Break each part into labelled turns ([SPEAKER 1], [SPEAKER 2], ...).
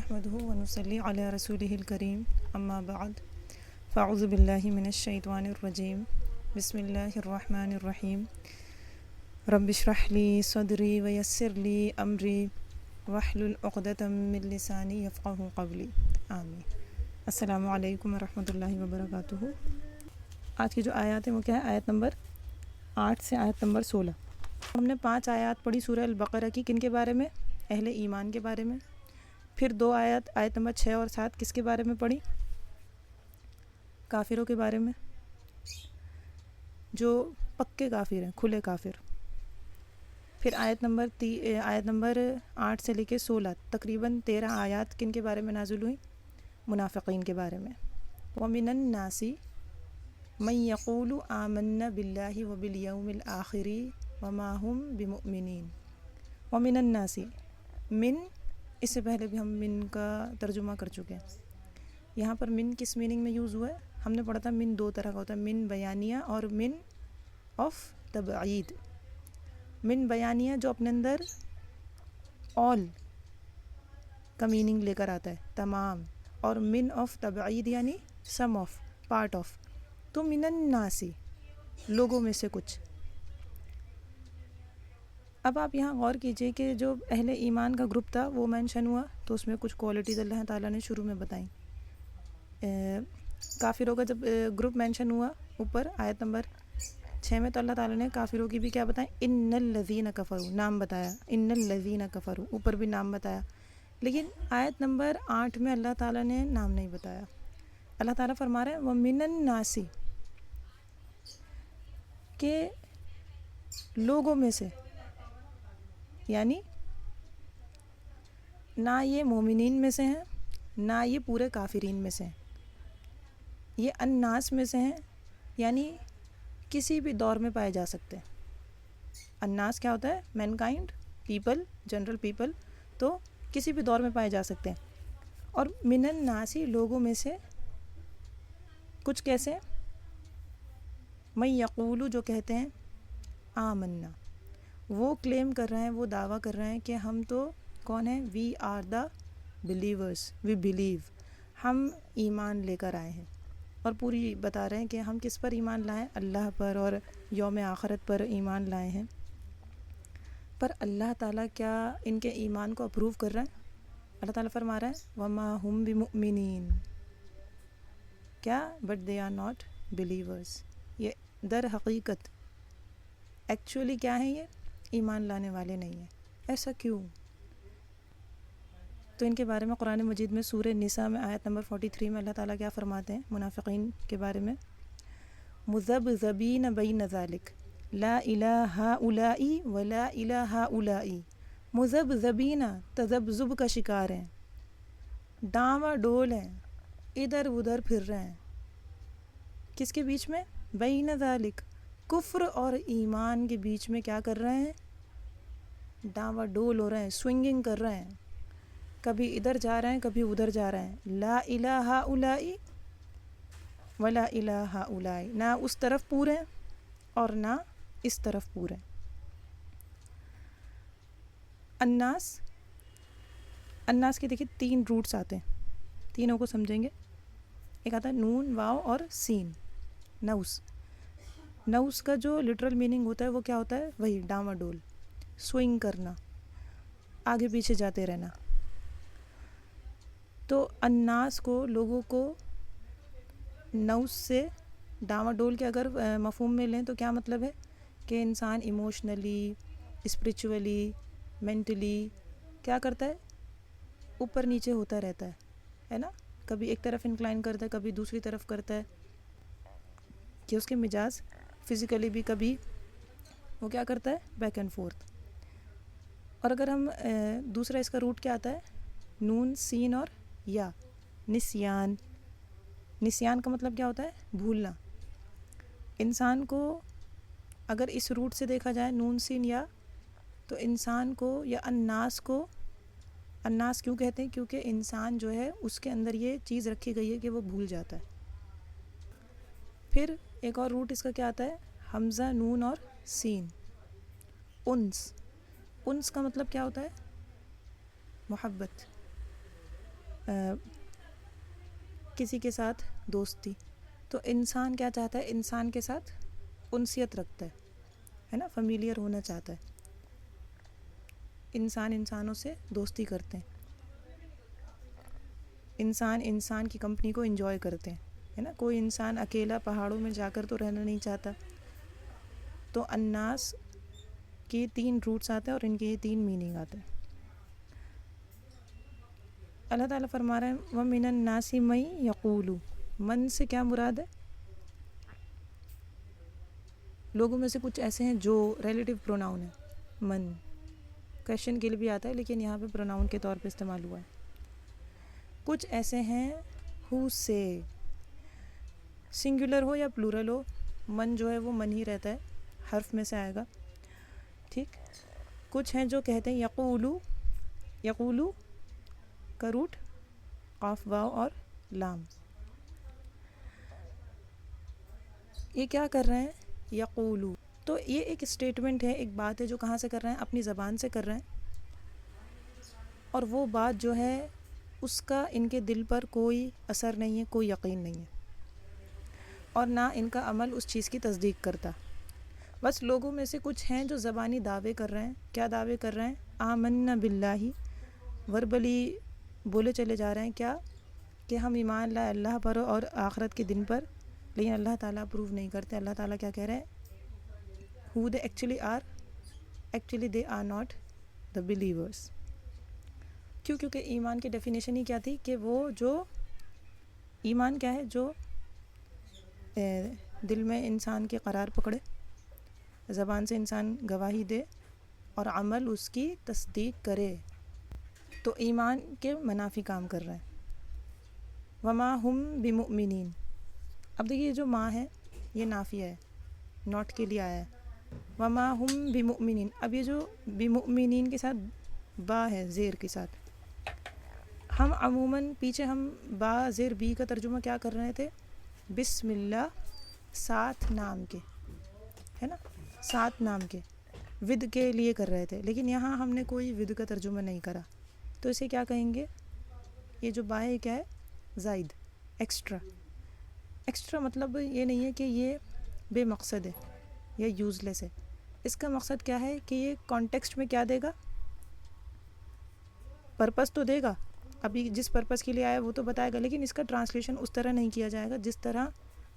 [SPEAKER 1] نحمده ونصلي على رسوله الكريم اما بعد فاعوذ بالله من الشیطان الرجیم بسم اللہ الرحمن الرحیم رب اشرح لي صدری ویسر لي امری واحلل عقدۃ من لسانی یفقهوا قولی آمین۔ السلام علیکم ورحمۃ اللہ وبرکاتہ۔ آج کی جو آیات ہیں وہ کیا ہے؟ آیت نمبر 8 سے آیت نمبر 16۔ ہم نے 5 آیات پڑھی سورہ البقرہ کی، کن کے بارے میں؟ اہل ایمان کے بارے میں۔ پھر 2 آیت نمبر 6 اور 7 کس کے بارے میں پڑھی؟ کافروں کے بارے میں، جو پکے کافر ہیں، کھلے کافر۔ پھر آیت نمبر 8 سے لے کے 16 تقریباً 13 آیات کن کے بارے میں نازل ہوئی؟ منافقین کے بارے میں۔ وَمِنَ النَّاسِ مَن يَقُولُ آمَنَّا بِاللَّهِ وَبِالْيَوْمِ الْآخِرِ وَمَا هُمْ بِمُؤْمِنِينَ۔ وَمِنَ النَّاسِ، من، اس سے پہلے بھی ہم من کا ترجمہ کر چکے ہیں۔ یہاں پر من کس میننگ میں یوز ہوا ہے؟ ہم نے پڑھا تھا من 2 طرح کا ہوتا ہے، من بیانیہ اور من آف تبعید۔ من بیانیہ جو اپنے اندر all کا میننگ لے کر آتا ہے، تمام، اور من آف تبعید یعنی سم آف، پارٹ آف۔ تو من الناسی، لوگوں میں سے کچھ۔ اب آپ یہاں غور کیجئے کہ جو اہل ایمان کا گروپ تھا وہ مینشن ہوا، تو اس میں کچھ کوالٹیز اللہ تعالیٰ نے شروع میں بتائیں۔ کافروں کا جب گروپ مینشن ہوا اوپر آیت نمبر 6 میں، تو اللہ تعالیٰ نے کافروں کی بھی کیا بتائیں؟ ان الذین کفروا، نام بتایا، ان الذین کفروا، اوپر بھی نام بتایا۔ لیکن آیت نمبر 8 میں اللہ تعالیٰ نے نام نہیں بتایا۔ اللہ تعالیٰ فرما رہے ہیں وَمِنَ النَّاسِ، کہ لوگوں میں سے، یعنی نہ یہ مومنین میں سے ہیں، نہ یہ پورے کافرین میں سے ہیں، یہ الناس میں سے ہیں، یعنی کسی بھی دور میں پائے جا سکتے ہیں۔ الناس کیا ہوتا ہے؟ Main kind, people, general people, تو کسی بھی دور میں پائے جا سکتے ہیں۔ اور من الناسی، لوگوں میں سے کچھ کیسے؟ من یقولو، جو کہتے ہیں آمنا، وہ کلیم کر رہے ہیں، وہ دعویٰ کر رہے ہیں کہ ہم تو کون ہیں؟ We are the believers, we believe, ہم ایمان لے کر آئے ہیں، اور پوری بتا رہے ہیں کہ ہم کس پر ایمان لائیں؟ اللہ پر اور یوم آخرت پر ایمان لائے ہیں۔ پر اللہ تعالیٰ کیا ان کے ایمان کو اپروو کر رہا ہے؟ اللہ تعالیٰ فرما رہا ہے وَمَا هُمْ بِمُؤْمِنِينَ، کیا؟ But they are not believers. یہ در حقیقت ایکچولی کیا ہے؟ یہ ایمان لانے والے نہیں ہیں۔ ایسا کیوں؟ تو ان کے بارے میں قرآن مجید میں سورہ نساء میں آیت نمبر 43 میں اللہ تعالیٰ کیا فرماتے ہیں منافقین کے بارے میں؟ مذبذبین بین ذالک لا الہ ہؤلاء ولا الہ ہؤلاء، مذبذبین، تذبذب کا شکار ہیں، ڈاواں ڈول ہیں، ادھر ادھر پھر رہے ہیں، کس کے بیچ میں؟ بین ذالک، کفر اور ایمان کے بیچ میں کیا کر رہے ہیں؟ ڈاواں ڈول ہو رہے ہیں، سوئنگنگ کر رہے ہیں، کبھی ادھر جا رہے ہیں، کبھی ادھر جا رہے ہیں۔ لا الہ ہؤلاء ولا الہ ہؤلاء، نہ اس طرف پورے اور نہ اس طرف پورے۔ الناس کے دیکھیں 3 روٹس آتے ہیں، تینوں کو سمجھیں گے۔ ایک آتا ہے نون، واو اور سین، نوس۔ نوس کا جو لٹرل میننگ ہوتا ہے وہ کیا ہوتا ہے؟ وہی ڈاواں ڈول، سوئنگ کرنا، آگے پیچھے جاتے رہنا۔ تو الناس کو، لوگوں کو، نوس سے ڈاواں ڈول کے اگر مفہوم میں لیں تو کیا مطلب ہے؟ کہ انسان ایموشنلی، اسپریچولی، مینٹلی کیا کرتا ہے؟ اوپر نیچے ہوتا رہتا ہے نا؟ کبھی ایک طرف انکلائن کرتا ہے، کبھی دوسری طرف کرتا ہے، کہ اس کے مزاج فزیکلی بھی کبھی وہ کیا کرتا ہے؟ Back and forth. اور اگر ہم دوسرا اس کا روٹ کیا آتا ہے؟ نون، سین اور یا، نسیان۔ نسیان کا مطلب کیا ہوتا ہے؟ بھولنا۔ انسان کو اگر اس روٹ سے دیکھا جائے نون، سین، یا، تو انسان کو یا الناس کو، الناس کیوں کہتے ہیں؟ کیونکہ انسان جو ہے اس کے اندر یہ چیز رکھی گئی ہے کہ وہ بھول جاتا ہے۔ پھر ایک اور روٹ اس کا کیا آتا ہے؟ حمزہ، نون اور سین، انس۔ انس کا مطلب کیا ہوتا ہے؟ محبت۔ کسی کے ساتھ دوستی، تو انسان کیا چاہتا ہے؟ انسان کے ساتھ انسیت رکھتا ہے نا، فیملیئر ہونا چاہتا ہے، انسان انسانوں سے دوستی کرتے ہیں، انسان انسان کی کمپنی کو انجوائے کرتے ہیں، ہے نا، کوئی انسان اکیلا پہاڑوں میں جا کر تو رہنا نہیں چاہتا۔ تو الناس کے 3 روٹس آتے ہیں اور ان کے یہ 3 میننگ آتے ہیں۔ اللہ تعالیٰ فرما رہے ہیں وَمِنَ النَّاسِ مَن يَقُولُ، من سے کیا مراد ہے؟ لوگوں میں سے کچھ ایسے ہیں جو ریلیٹیو پروناؤن ہے، من کویشچن کے لیے بھی آتا ہے لیکن یہاں پہ پروناؤن کے طور پہ استعمال ہوا ہے۔ کچھ ایسے ہیں ہو سے، سنگولر ہو یا پلورل ہو، من جو ہے وہ من ہی رہتا ہے، حرف میں سے آئے گا، ٹھیک۔ کچھ ہیں جو کہتے ہیں یقولو، یقولو کا روٹ قاف واو اور لام، یہ کیا کر رہے ہیں؟ یقولو، تو یہ ایک اسٹیٹمنٹ ہے، ایک بات ہے جو کہاں سے کر رہے ہیں؟ اپنی زبان سے کر رہے ہیں، اور وہ بات جو ہے اس کا ان کے دل پر کوئی اثر نہیں ہے، کوئی یقین نہیں ہے، اور نہ ان کا عمل اس چیز کی تصدیق کرتا۔ بس لوگوں میں سے کچھ ہیں جو زبانی دعوے کر رہے ہیں۔ کیا دعوے کر رہے ہیں؟ آمنا باللہ، وربلی بولے چلے جا رہے ہیں کیا؟ کہ ہم ایمان لائے اللہ پر اور آخرت کے دن پر، لیکن اللہ تعالیٰ اپروو نہیں کرتے۔ اللہ تعالیٰ کیا کہہ رہے ہیں؟ who they actually are, actually they are not the believers۔ کیوں؟ کیونکہ ایمان کی ڈیفینیشن ہی کیا تھی کہ وہ جو ایمان کیا ہے؟ جو دل میں انسان کے قرار پکڑے، زبان سے انسان گواہی دے اور عمل اس کی تصدیق کرے، تو ایمان کے منافی کام کر رہے ہیں۔ وما ہم بمؤمنین، اب دیکھیے جو ماں ہے یہ نافیہ ہے، ناٹ کے لیے آیا ہے، وما ہم بمؤمنین۔ اب یہ جو بمؤمنین کے ساتھ با ہے زیر کے ساتھ، ہم عموماً پیچھے ہم با زیر بی کا ترجمہ کیا کر رہے تھے؟ بسم اللہ، ساتھ نام کے، ہے نا، ساتھ نام کے، ود کے لیے کر رہے تھے، لیکن یہاں ہم نے کوئی ود کا ترجمہ نہیں کرا، تو اسے کیا کہیں گے؟ یہ جو با ہے کیا ہے؟ زائد، ایکسٹرا۔ ایکسٹرا مطلب یہ نہیں ہے کہ یہ بے مقصد ہے یا یوز لیس ہے، اس کا مقصد کیا ہے کہ یہ کانٹیکسٹ میں کیا دے گا؟ پرپس تو دے گا، ابھی جس پرپس کے لیے آیا وہ تو بتائے گا، لیکن اس کا ٹرانسلیشن اس طرح نہیں کیا جائے گا جس طرح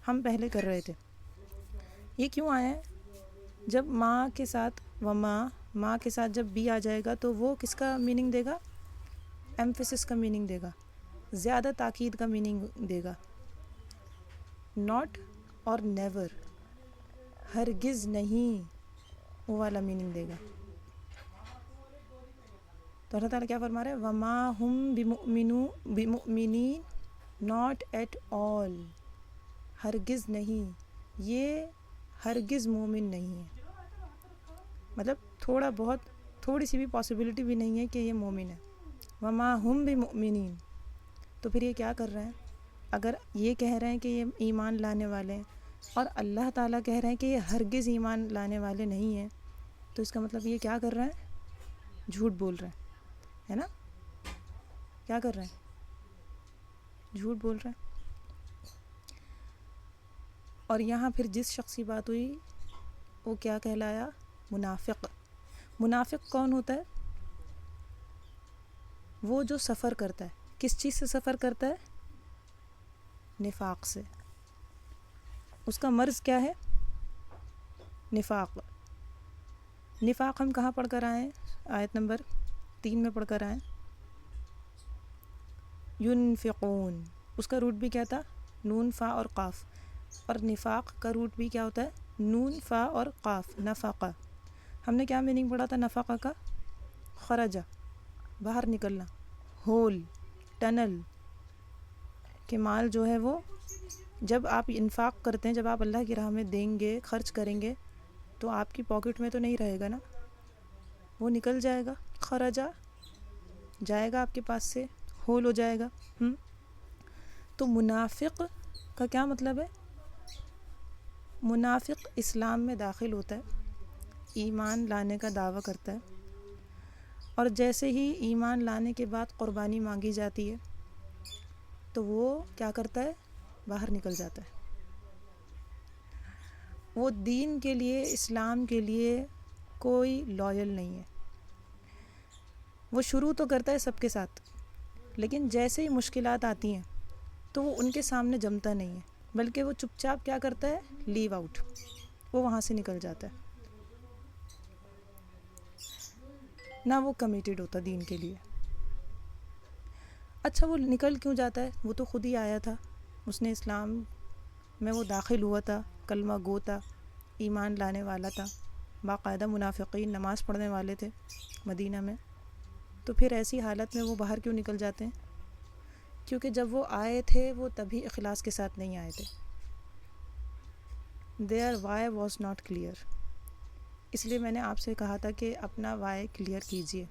[SPEAKER 1] ہم پہلے کر رہے تھے۔ یہ کیوں آیا ہے؟ جب ماں کے ساتھ ماں کے ساتھ جب بی آ جائے گا تو وہ کس کا میننگ دے گا؟ ایمفیسس کا میننگ دے گا، زیادہ تاکید کا میننگ دے گا، ناٹ اور نیور، ہرگز نہیں، وہ والا میننگ دے گا۔ تو اللہ تعالیٰ کیا فرما رہے ہیں؟ وما ہم بمؤمنین، ناٹ ایٹ آل، ہرگز نہیں، یہ ہرگز مومن نہیں ہے، مطلب تھوڑا بہت، تھوڑی سی بھی پاسبلٹی بھی نہیں ہے کہ یہ مومن ہے۔ وما ہم بمؤمنین، تو پھر یہ کیا کر رہے ہیں؟ اگر یہ کہہ رہے ہیں کہ یہ ایمان لانے والے ہیں اور اللہ تعالیٰ کہہ رہے ہیں کہ یہ ہرگز ایمان لانے والے نہیں ہیں، تو اس کا مطلب یہ کیا کر رہے ہیں؟ جھوٹ بول رہے ہیں، ہے نا؟ کیا کر رہے ہیں؟ جھوٹ بول رہے ہیں۔ اور یہاں پھر جس شخص کی بات ہوئی وہ کیا کہلایا؟ منافق۔ منافق کون ہوتا ہے؟ وہ جو سفر کرتا ہے، کس چیز سے سفر کرتا ہے؟ نفاق سے۔ اس کا مرض کیا ہے؟ نفاق۔ نفاق ہم کہاں پڑھ کر آئے ہیں؟ آیت نمبر 3 میں پڑھ کر آئے ہیں، ينفقون، اس کا روٹ بھی کیا تھا؟ نون فا اور قاف، اور نفاق کا روٹ بھی کیا ہوتا ہے؟ نون فا اور قاف، نفقہ۔ ہم نے کیا میننگ پڑھا تھا نفقہ کا؟ خرجہ، باہر نکلنا، ہول، ٹنل، کہ مال جو ہے وہ جب آپ انفاق کرتے ہیں، جب آپ اللہ کی راہ میں دیں گے، خرچ کریں گے، تو آپ کی پاکٹ میں تو نہیں رہے گا نا، وہ نکل جائے گا، خرجہ جائے گا آپ کے پاس سے، ہول ہو جائے گا۔ تو منافق کا کیا مطلب ہے؟ منافق اسلام میں داخل ہوتا ہے، ایمان لانے کا دعویٰ کرتا ہے، اور جیسے ہی ایمان لانے کے بعد قربانی مانگی جاتی ہے تو وہ کیا کرتا ہے؟ باہر نکل جاتا ہے. وہ دین کے لیے، اسلام کے لیے کوئی لائل نہیں ہے. وہ شروع تو کرتا ہے سب کے ساتھ، لیکن جیسے ہی مشکلات آتی ہیں تو وہ ان کے سامنے جمتا نہیں ہے، بلکہ وہ چپ چاپ کیا کرتا ہے؟ لیو آؤٹ، وہ وہاں سے نکل جاتا ہے. نہ وہ کمیٹیڈ ہوتا دین کے لیے. اچھا وہ نکل کیوں جاتا ہے؟ وہ تو خود ہی آیا تھا، اس نے اسلام میں وہ داخل ہوا تھا، کلمہ گو تھا، ایمان لانے والا تھا، باقاعدہ منافقین نماز پڑھنے والے تھے مدینہ میں. تو پھر ایسی حالت میں وہ باہر کیوں نکل جاتے ہیں؟ کیونکہ جب وہ آئے تھے وہ تبھی اخلاص کے ساتھ نہیں آئے تھے. their why was not clear. اس لیے میں نے آپ سے کہا تھا کہ اپنا why کلیئر کیجئے.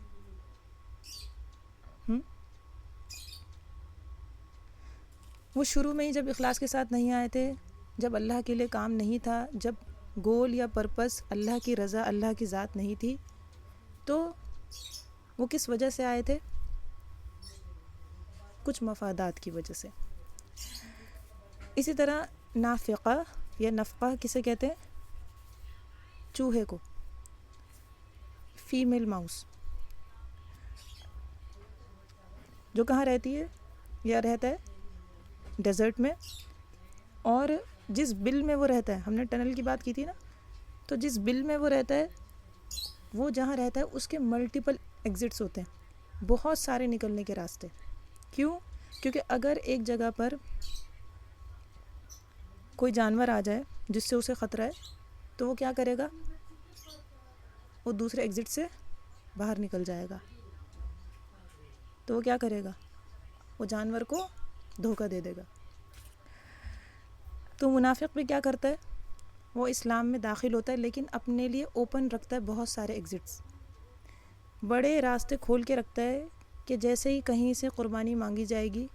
[SPEAKER 1] وہ شروع میں ہی جب اخلاص کے ساتھ نہیں آئے تھے، جب اللہ کے لیے کام نہیں تھا، جب گول یا پرپس اللہ کی رضا، اللہ کی ذات نہیں تھی، تو وہ کس وجہ سے آئے تھے؟ کچھ مفادات کی وجہ سے. اسی طرح نافقہ یا نفقہ کسے کہتے ہیں؟ چوہے کو، فیمیل ماؤس، جو کہاں رہتی ہے یا رہتا ہے؟ ڈیزرٹ میں. اور جس بل میں وہ رہتا ہے، ہم نے ٹنل کی بات کی تھی نا، تو جس بل میں وہ رہتا ہے، وہ جہاں رہتا ہے اس کے ملٹیپل ایگزٹس ہوتے ہیں، بہت سارے نکلنے کے راستے. کیوں؟ کیونکہ اگر ایک جگہ پر کوئی جانور آ جائے جس سے اسے خطرہ ہے، تو وہ کیا کرے گا؟ وہ دوسرے ایگزٹ سے باہر نکل جائے گا. تو وہ کیا کرے گا؟ وہ جانور کو دھوکہ دے دے گا. تو منافق بھی کیا کرتا ہے؟ وہ اسلام میں داخل ہوتا ہے، لیکن اپنے لیے اوپن رکھتا ہے بہت سارے ایگزٹس، بڑے راستے کھول کے رکھتا ہے کہ جیسے ہی کہیں سے قربانی مانگی جائے گی،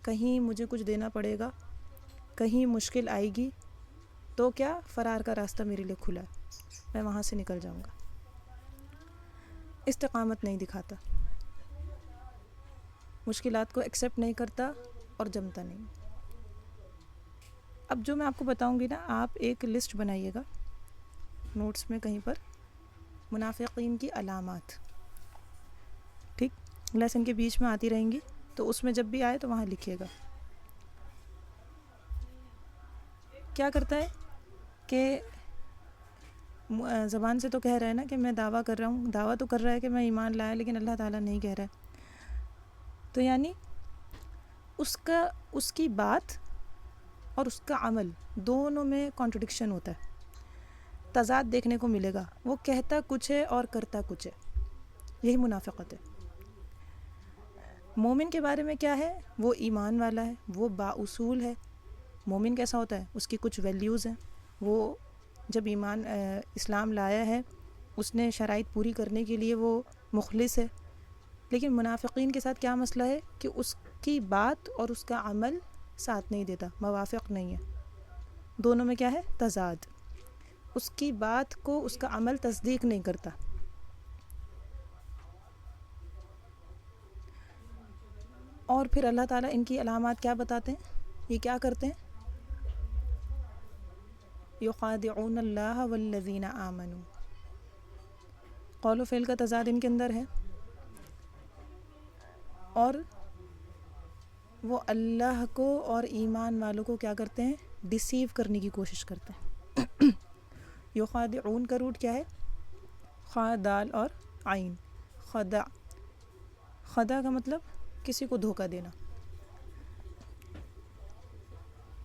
[SPEAKER 1] کہیں مجھے کچھ دینا پڑے گا، کہیں مشکل آئے گی، تو کیا فرار کا راستہ میرے لیے کھلا ہے، میں وہاں سے نکل جاؤں گا. استقامت نہیں دکھاتا، مشکلات کو ایکسیپٹ نہیں کرتا اور جمتا نہیں. اب جو میں آپ کو بتاؤں گی نا، آپ ایک لسٹ بنائیے گا نوٹس میں کہیں پر، منافقین کی علامات. ٹھیک، لیسن کے بیچ میں آتی رہیں گی، تو اس میں جب بھی آئے تو وہاں لکھیے گا. کیا کرتا ہے کہ زبان سے تو کہہ رہا ہے نا کہ میں دعویٰ کر رہا ہوں، دعویٰ تو کر رہا ہے کہ میں ایمان لایا، لیکن اللہ تعالیٰ نہیں کہہ رہا ہے. تو یعنی اس کی بات اور اس کا عمل دونوں میں کانٹرڈکشن ہوتا ہے، تضاد دیکھنے کو ملے گا. وہ کہتا کچھ ہے اور کرتا کچھ ہے. یہی منافقت ہے. مومن کے بارے میں کیا ہے؟ وہ ایمان والا ہے، وہ بااصول ہے. مومن کیسا ہوتا ہے؟ اس کی کچھ ویلیوز ہیں. وہ جب اسلام لایا ہے، اس نے شرائط پوری کرنے کے لیے وہ مخلص ہے. لیکن منافقین کے ساتھ کیا مسئلہ ہے کہ اس کی بات اور اس کا عمل ساتھ نہیں دیتا، موافق نہیں ہے. دونوں میں کیا ہے؟ تضاد. اس کی بات کو اس کا عمل تصدیق نہیں کرتا. اور پھر اللہ تعالیٰ ان کی علامات کیا بتاتے ہیں؟ یہ کیا کرتے ہیں؟ یخادعون اللہ والذین آمنوا. قول و فعل کا تضاد ان کے اندر ہے، اور وہ اللہ کو اور ایمان والوں کو کیا کرتے ہیں؟ ڈیسیو کرنے کی کوشش کرتے ہیں. یخادعون کا روٹ کیا ہے؟ خا دال اور عین. خدع. خدع کا مطلب کسی کو دھوکہ دینا،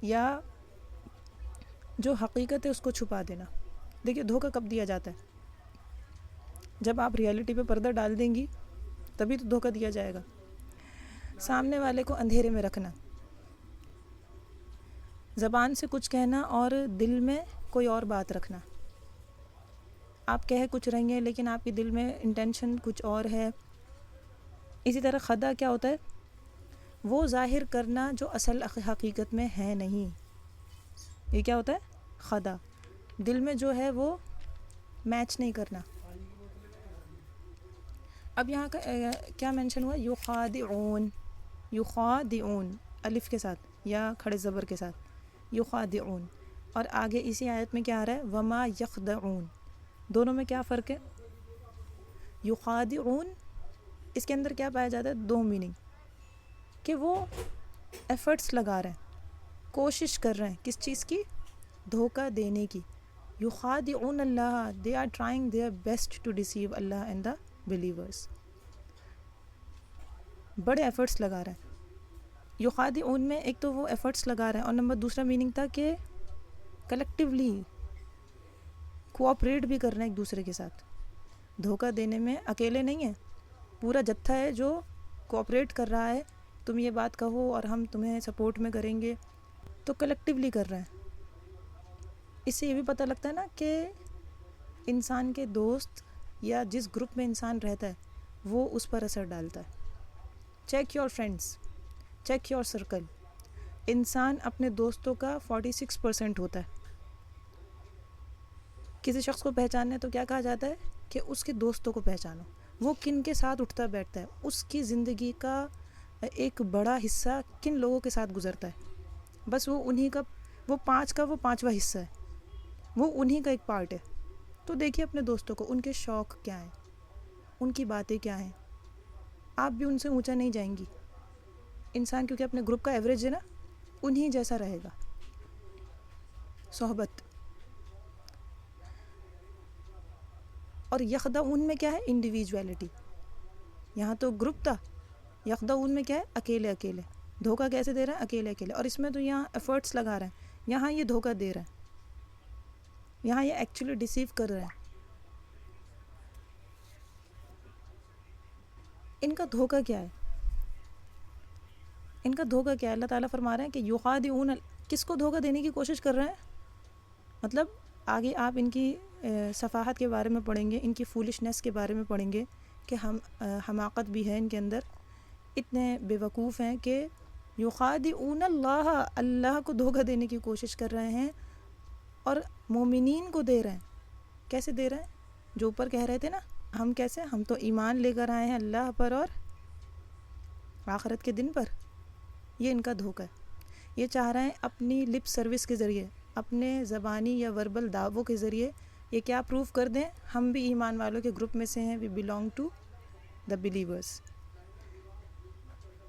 [SPEAKER 1] یا جو حقیقت ہے اس کو چھپا دینا. دیکھیے دھوکہ کب دیا جاتا ہے؟ جب آپ ریالٹی پہ پردہ ڈال دیں گی تبھی تو دھوکہ دیا جائے گا. سامنے والے کو اندھیرے میں رکھنا، زبان سے کچھ کہنا اور دل میں کوئی اور بات رکھنا. آپ کہہ کچھ رہی ہیں لیکن آپ کے دل میں انٹینشن کچھ اور ہے. اسی طرح خدا کیا ہوتا ہے؟ وہ ظاہر کرنا جو اصل حقیقت میں ہے نہیں. یہ کیا ہوتا ہے؟ خدا. دل میں جو ہے وہ میچ نہیں کرنا. اب یہاں کا کیا مینشن ہوا؟ یخادعون. یخادعون الف کے ساتھ یا کھڑے زبر کے ساتھ، یخادعون. اور آگے اسی آیت میں کیا آ رہا ہے؟ وما یخدعون. دونوں میں کیا فرق ہے؟ یخادعون اس کے اندر کیا پایا جاتا ہے؟ دو میننگ، کہ وہ ایفرٹس لگا رہے ہیں، کوشش کر رہے ہیں کس چیز کی؟ دھوکہ دینے کی. یخادعون اللہ، they are trying their best to deceive Allah and the believers. بڑے ایفرٹس لگا رہے ہیں. یخادعون میں ایک تو وہ ایفرٹس لگا رہے ہیں، اور نمبر دوسرا میننگ تھا کہ کلیکٹیولی کوآپریٹ بھی کر رہے ہیں ایک دوسرے کے ساتھ. دھوکہ دینے میں اکیلے نہیں ہیں، پورا جتھا ہے جو کوآپریٹ کر رہا ہے. تم یہ بات کہو اور ہم تمہیں سپورٹ میں کریں گے، تو کلیکٹیولی کر رہے ہیں. اس سے یہ بھی پتہ لگتا ہے نا کہ انسان کے دوست یا جس گروپ میں انسان رہتا ہے وہ اس پر اثر ڈالتا ہے. Check your friends, check your circle. انسان اپنے دوستوں کا 46% ہوتا ہے. کسی شخص کو پہچاننا ہے تو کیا کہا جاتا ہے؟ کہ اس کے دوستوں کو پہچانو. وہ کن کے ساتھ اٹھتا بیٹھتا ہے، اس کی زندگی کا ایک بڑا حصہ کن لوگوں کے ساتھ گزرتا ہے. بس وہ انہی کا، وہ 5 کا وہ 5واں حصہ ہے، وہ انہی کا ایک پارٹ ہے. تو دیکھیے اپنے دوستوں کو، ان کے شوق کیا ہیں، ان کی باتیں کیا ہیں. آپ بھی ان سے اونچا نہیں جائیں گی. انسان کیونکہ اپنے گروپ کا ایوریج ہے نا، انہی جیسا رہے گا. صحبت. اور یخدعون میں کیا ہے؟ انڈیویجویلٹی. یہاں تو گروپ تھا، یخدعون میں کیا ہے؟ اکیلے اکیلے. دھوکہ کیسے دے رہا ہے؟ اکیلے اکیلے. اور اس میں تو یہاں ایفرٹس لگا رہے ہیں، یہاں یہ دھوکہ دے رہے ہیں، یہاں یہ ایکچولی ڈیسیو کر رہے ہیں. ان کا دھوکہ کیا ہے؟ ان کا دھوکہ کیا ہے؟ اللہ تعالیٰ فرما رہے ہیں کہ یخادعون، کس کو دھوکہ دینے کی کوشش کر رہے ہیں؟ مطلب آگے آپ ان کی صفاحت کے بارے میں پڑھیں گے، ان کی فولشنس کے بارے میں پڑھیں گے کہ حماقت بھی ہے ان کے اندر. اتنے بے وقوف ہیں کہ یخادعون اللہ، اللہ کو دھوکہ دینے کی کوشش کر رہے ہیں، اور مومنین کو دے رہے ہیں. کیسے دے رہے ہیں؟ جو اوپر کہہ رہے تھے نا، ہم کیسے، ہم تو ایمان لے کر آئے ہیں اللہ پر اور آخرت کے دن پر. یہ ان کا دھوکہ ہے. یہ چاہ رہے ہیں اپنی لپ سروس کے ذریعے، اپنے زبانی یا وربل دعووں کے ذریعے یہ کیا پروف کر دیں؟ ہم بھی ایمان والوں کے گروپ میں سے ہیں، وی belong to the believers.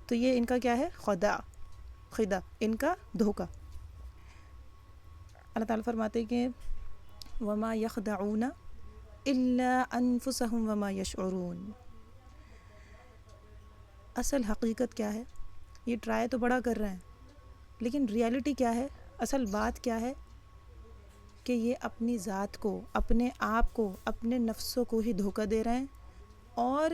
[SPEAKER 1] تو یہ ان کا کیا ہے؟ خدا، ان کا دھوکہ. اللہ تعالیٰ فرماتے ہیں کہ وما یخدعون الا انفسهم وما یشعرون. اصل حقیقت کیا ہے؟ یہ ٹرائی تو بڑا کر رہے ہیں، لیکن ریالٹی کیا ہے؟ اصل بات کیا ہے؟ کہ یہ اپنی ذات کو، اپنے آپ کو، اپنے نفسوں کو ہی دھوکہ دے رہے ہیں. اور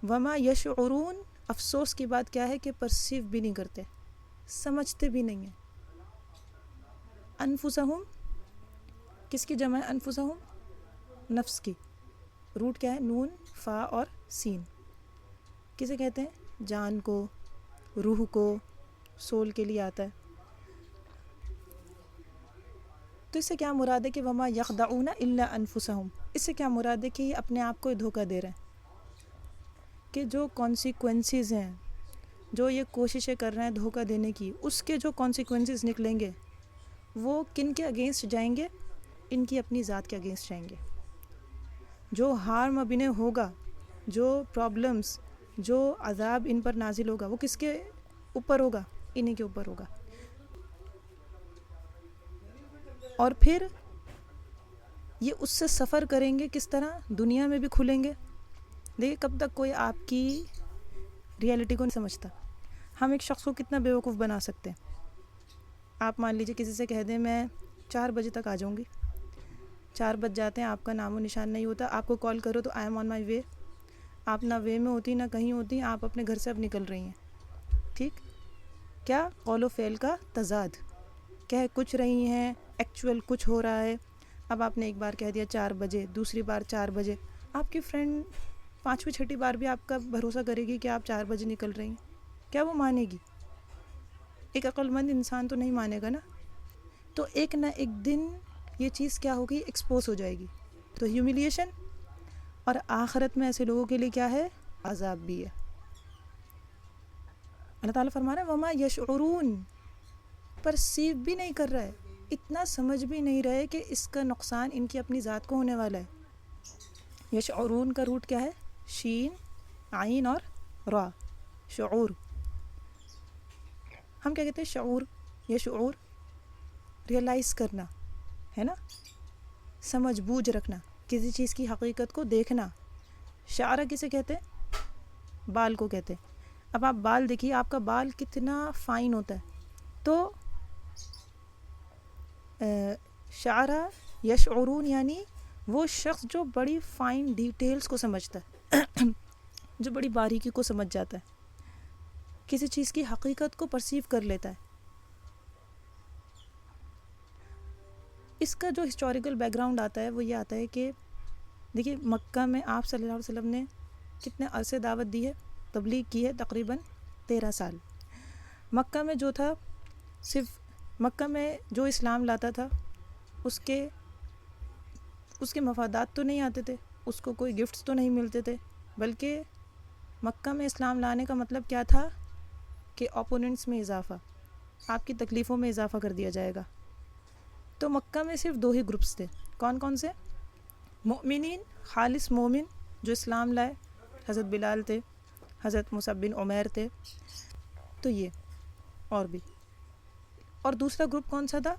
[SPEAKER 1] وما یشعرون، افسوس کی بات کیا ہے کہ پرسیو بھی نہیں کرتے، سمجھتے بھی نہیں ہیں. انفسہم کس کی جمع ہے؟ انفسہم نفس کی. روٹ کیا ہے؟ نون، فا اور سین. کسے کہتے ہیں؟ جان کو، روح کو، سول کے لیے آتا ہے. تو اس سے کیا مراد ہے کہ وما یخدعون الا انفسہم؟ اس سے کیا مراد ہے کہ یہ اپنے آپ کو دھوکہ دے رہے ہیں، کہ جو کانسیکوینسز ہیں، جو یہ کوششیں کر رہے ہیں دھوکہ دینے کی، اس کے جو کانسیکوینسز نکلیں گے وہ کن کے اگینسٹ جائیں گے؟ ان کی اپنی ذات کے اگینسٹ جائیں گے. جو ہارم اب انہیں ہوگا، جو پرابلمس، جو عذاب ان پر نازل ہوگا، وہ کس کے اوپر ہوگا؟ انہی کے اوپر ہوگا. اور پھر یہ اس سے سفر کریں گے کس طرح؟ دنیا میں بھی کھلیں گے. دیکھیے کب تک کوئی آپ کی ریالٹی کو نہیں سمجھتا. ہم ایک شخص کو کتنا بیوقوف بنا سکتے ہیں. آپ مان لیجئے کسی سے کہہ دیں میں 4 بجے تک آ جاؤں گی، 4 بج جاتے ہیں، آپ کا نام و نشان نہیں ہوتا. آپ کو کال کرو تو آئی ایم آن مائی وے. آپ نہ وے میں ہوتی، نہ کہیں ہوتی، آپ اپنے گھر سے اب نکل رہی ہیں. ٹھیک، کیا قول و فعل کا تضاد، کہہ کچھ رہی ہیں، ایکچول کچھ ہو رہا ہے. اب آپ نے ایک بار کہہ دیا 4 بجے، دوسری بار 4 بجے. آپ کی فرینڈ 5ویں 6ٹھی بار بھی آپ کا بھروسہ کرے گی کہ آپ 4 بجے نکل رہی ہیں؟ کیا وہ مانے گی؟ ایک عقل مند انسان تو نہیں مانے گا نا. تو ایک نہ ایک دن یہ چیز کیا ہوگی؟ ایکسپوز ہو جائے گی. تو ہیوملیشن. اور آخرت میں ایسے لوگوں کے لیے کیا ہے؟ عذاب بھی ہے. اللہ تعالیٰ فرما رہے ہیں وما یشعرون، پرسیو بھی نہیں کر رہا ہے، اتنا سمجھ بھی نہیں رہے کہ اس کا نقصان ان کی اپنی ذات کو ہونے والا ہے۔ یشعرون کا روٹ کیا ہے؟ شین، عین اور را، شعور۔ ہم کیا کہتے ہیں؟ شعور یا شعور، ریئلائز کرنا ہے نا، سمجھ بوجھ رکھنا، کسی چیز کی حقیقت کو دیکھنا۔ شعرہ کسے کہتے ہیں؟ بال کو کہتے ہیں۔ اب آپ بال دیکھیے، آپ کا بال کتنا فائن ہوتا ہے، تو شعرہ یشعرون یعنی وہ شخص جو بڑی فائن ڈیٹیلز کو سمجھتا ہے جو بڑی باریکی کو سمجھ جاتا ہے، کسی چیز کی حقیقت کو پرسیو کر لیتا ہے۔ اس کا جو ہسٹوریکل بیک گراؤنڈ آتا ہے وہ یہ آتا ہے کہ دیکھیے مکہ میں آپ صلی اللہ علیہ وسلم نے کتنے عرصے دعوت دی ہے، تبلیغ کی ہے؟ تقریباً 13 سال۔ مکہ میں جو تھا، صرف مکہ میں جو اسلام لاتا تھا اس کے مفادات تو نہیں آتے تھے، اس کو کوئی گفٹس تو نہیں ملتے تھے، بلکہ مکہ میں اسلام لانے کا مطلب کیا تھا کہ اوپوننٹس میں اضافہ، آپ کی تکلیفوں میں اضافہ کر دیا جائے گا۔ تو مکہ میں صرف 2 ہی گروپس تھے، کون کون سے؟ مؤمنین، خالص مومن جو اسلام لائے، حضرت بلال تھے، حضرت مصعب بن عمیر تھے، تو یہ اور بھی۔ اور دوسرا گروپ کون سا تھا؟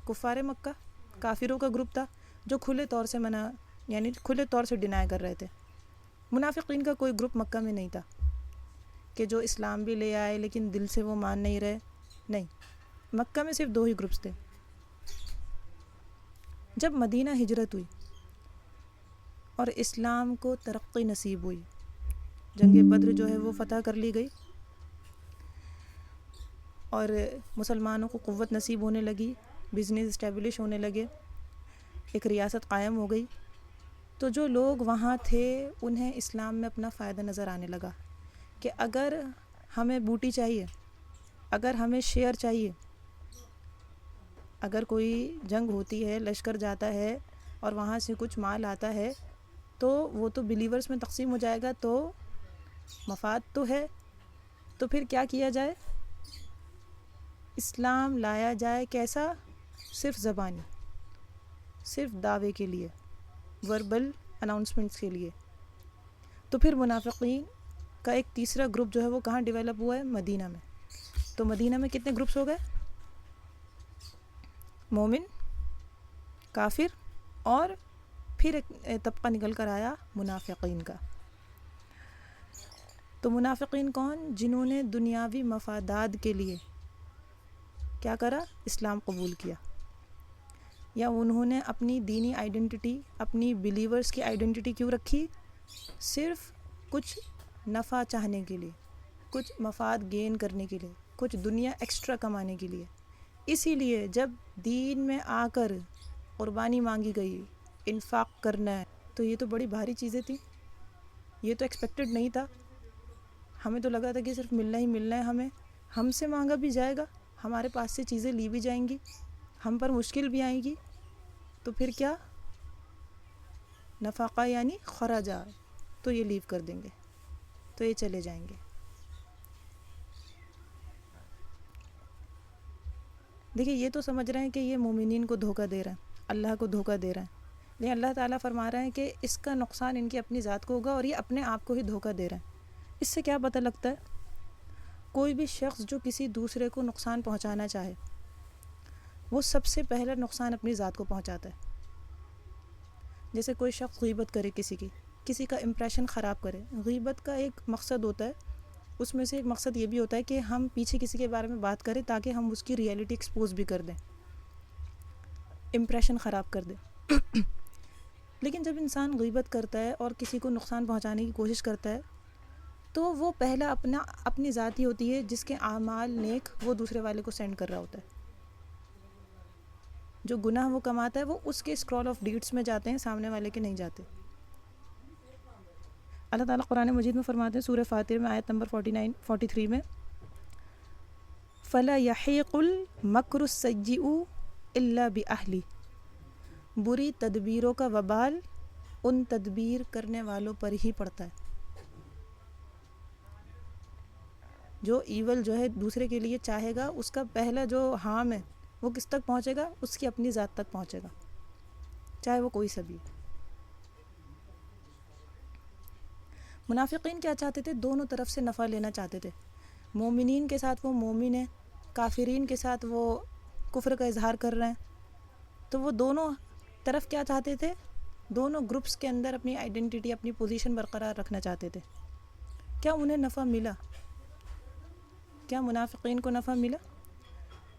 [SPEAKER 1] کفار مکہ، کافروں کا گروپ تھا، جو کھلے طور سے یعنی کھلے طور سے ڈینائی کر رہے تھے۔ منافقین کا کوئی گروپ مکہ میں نہیں تھا کہ جو اسلام بھی لے آئے لیکن دل سے وہ مان نہیں رہے، نہیں، مکہ میں صرف 2 ہی گروپس تھے۔ جب مدینہ ہجرت ہوئی اور اسلام کو ترقی نصیب ہوئی، جنگ بدر جو ہے وہ فتح کر لی گئی اور مسلمانوں کو قوت نصیب ہونے لگی، بزنس اسٹیبلش ہونے لگے، ایک ریاست قائم ہو گئی، تو جو لوگ وہاں تھے انہیں اسلام میں اپنا فائدہ نظر آنے لگا کہ اگر ہمیں بوٹی چاہیے، اگر ہمیں شیئر چاہیے، اگر کوئی جنگ ہوتی ہے، لشکر جاتا ہے اور وہاں سے کچھ مال آتا ہے تو وہ تو بلیورز میں تقسیم ہو جائے گا، تو مفاد تو ہے، تو پھر کیا کیا جائے؟ اسلام لایا جائے، کیسا؟ صرف زبانی، صرف دعوے کے لیے، وربل اناؤنسمنٹس کے لیے۔ تو پھر منافقین کا ایک تیسرا گروپ جو ہے وہ کہاں ڈیولپ ہوا ہے؟ مدینہ میں۔ تو مدینہ میں کتنے گروپس ہو گئے؟ مومن، کافر، اور پھر ایک طبقہ نکل کر آیا منافقین کا۔ تو منافقین کون؟ جنہوں نے دنیاوی مفادات کے لیے کیا کرا؟ اسلام قبول کیا، یا انہوں نے اپنی دینی آئیڈینٹی، اپنی بلیورز کی آئیڈینٹی کیوں رکھی؟ صرف کچھ نفع چاہنے کے لیے، کچھ مفاد گین کرنے کے لیے، کچھ دنیا ایکسٹرا کمانے کے لیے۔ اسی لیے جب دین میں آ کر قربانی مانگی گئی، انفاق کرنا ہے، تو یہ تو بڑی بھاری چیزیں تھیں، یہ تو ایکسپیکٹڈ نہیں تھا۔ ہمیں تو لگا تھا کہ صرف ملنا ہی ملنا ہے، ہم سے مانگا بھی جائے گا، ہمارے پاس سے چیزیں لی بھی جائیں گی، ہم پر مشکل بھی آئیں گی، تو پھر کیا؟ نفقہ یعنی خراجات، تو یہ لیو کر دیں گے، تو یہ چلے جائیں گے۔ دیکھیے یہ تو سمجھ رہے ہیں کہ یہ مومنین کو دھوکہ دے رہا ہے، اللہ کو دھوکہ دے رہا ہے، لیکن اللہ تعالیٰ فرما رہے ہیں کہ اس کا نقصان ان کی اپنی ذات کو ہوگا اور یہ اپنے آپ کو ہی دھوکہ دے رہے ہیں۔ اس سے کیا پتہ لگتا ہے؟ کوئی بھی شخص جو کسی دوسرے کو نقصان پہنچانا چاہے، وہ سب سے پہلا نقصان اپنی ذات کو پہنچاتا ہے۔ جیسے کوئی شخص غیبت کرے، کسی کا امپریشن خراب کرے، غیبت کا ایک مقصد ہوتا ہے، اس میں سے ایک مقصد یہ بھی ہوتا ہے کہ ہم پیچھے کسی کے بارے میں بات کریں تاکہ ہم اس کی ریئلٹی ایکسپوز بھی کر دیں، امپریشن خراب کر دیں۔ لیکن جب انسان غیبت کرتا ہے اور کسی کو نقصان پہنچانے کی کوشش کرتا ہے تو وہ پہلا اپنی ذات ہی ہوتی ہے جس کے اعمال نیک وہ دوسرے والے کو سینڈ کر رہا ہوتا ہے۔ جو گناہ وہ کماتا ہے وہ اس کے اسکرول آف ڈیڈس میں جاتے ہیں، سامنے والے کے نہیں جاتے۔ اللہ تعالیٰ قرآن مجید میں فرماتے ہیں سورہ فاتر میں آیت نمبر 43 میں، فَلَا يَحِيقُ الْمَكْرُ السَّيِّئُ إِلَّا بِأَهْلِهِ، بری تدبیروں کا وبال ان تدبیر کرنے والوں پر ہی پڑتا ہے۔ جو ایول جو ہے دوسرے کے لیے چاہے گا، اس کا پہلا جو ہارم ہے وہ کس تک پہنچے گا؟ اس کی اپنی ذات تک پہنچے گا، چاہے وہ کوئی سا بھی. منافقین کیا چاہتے تھے؟ دونوں طرف سے نفع لینا چاہتے تھے. مومنین کے ساتھ وہ مومن ہیں، کافرین کے ساتھ وہ کفر کا اظہار کر رہے ہیں. تو وہ دونوں طرف کیا چاہتے تھے؟ دونوں گروپس کے اندر اپنی آئیڈینٹی، اپنی پوزیشن برقرار رکھنا چاہتے تھے. کیا انہیں نفع ملا؟ کیا منافقین کو نفع ملا؟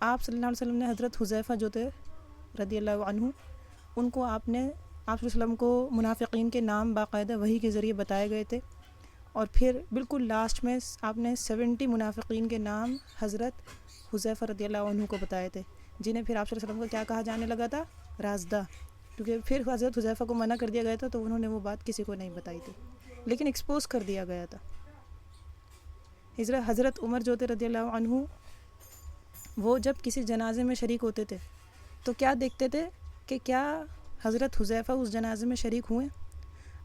[SPEAKER 1] آپ صلی اللہ علیہ وسلم نے حضرت حذیفہ جو تھے رضی اللہ عنہ، ان کو آپ صلی اللہ علیہ وسلم کو منافقین کے نام باقاعدہ وحی کے ذریعے بتائے گئے تھے. اور پھر بالکل لاسٹ میں آپ نے 70 منافقین کے نام حضرت حذیفہ رضی اللہ عنہ کو بتائے تھے، جنہیں پھر آپ صلی اللہ علیہ وسلم کو کیا کہا جانے لگا تھا؟ رازدہ. کیونکہ پھر حضرت حذیفہ کو منع کر دیا گیا تھا، تو انہوں نے وہ بات کسی کو نہیں بتائی تھی، لیکن ایکسپوز کر دیا گیا تھا. حضرت عمر جو تھے رضی اللہ عنہ، وہ جب کسی جنازے میں شریک ہوتے تھے تو کیا دیکھتے تھے کہ کیا حضرت حذیفہ اس جنازے میں شریک ہوئے.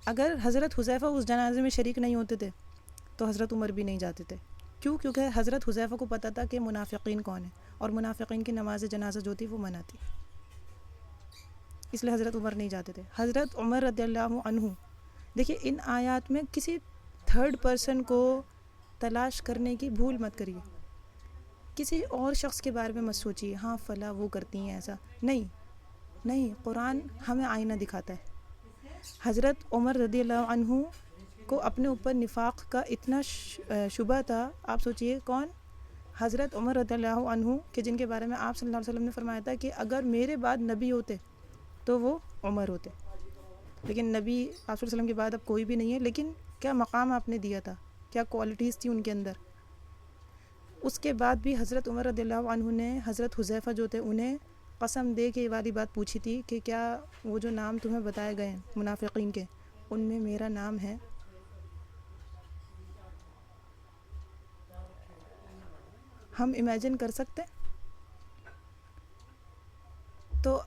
[SPEAKER 1] اگر حضرت حذیفہ اس جنازے میں شریک نہیں ہوتے تھے تو حضرت عمر بھی نہیں جاتے تھے. کیوں؟ کیونکہ حضرت حذیفہ کو پتہ تھا کہ منافقین کون ہیں، اور منافقین کی نماز جنازہ جو تھی وہ منع تھی، اس لیے حضرت عمر نہیں جاتے تھے. حضرت عمر رضی اللہ عنہ، دیکھیے ان آیات میں کسی تھرڈ پرسن کو تلاش کرنے کی بھول مت کریے. کسی اور شخص کے بارے میں مت سوچیے، ہاں فلاں وہ کرتی ہیں ایسا. نہیں، قرآن ہمیں آئینہ دکھاتا ہے. حضرت عمر رضی اللہ عنہ کو اپنے اوپر نفاق کا اتنا شبہ تھا. آپ سوچئے کون؟ حضرت عمر رضی اللہ عنہ، کہ جن کے بارے میں آپ صلی اللہ علیہ وسلم نے فرمایا تھا کہ اگر میرے بعد نبی ہوتے تو وہ عمر ہوتے. لیکن نبی آپ صلی اللہ علیہ وسلم کے بعد اب کوئی بھی نہیں ہے، لیکن کیا مقام آپ نے دیا تھا، کیا کوالٹیز تھی ان کے اندر. اس کے بعد بھی حضرت عمر رضی اللہ عنہ نے حضرت حذیفہ جو تھے انہیں قسم دے کے یہ والی بات پوچھی تھی کہ کیا وہ جو نام تمہیں بتائے گئے ہیں منافقین کے، ان میں میرا نام ہے؟ ہم امیجن کر سکتے؟ تو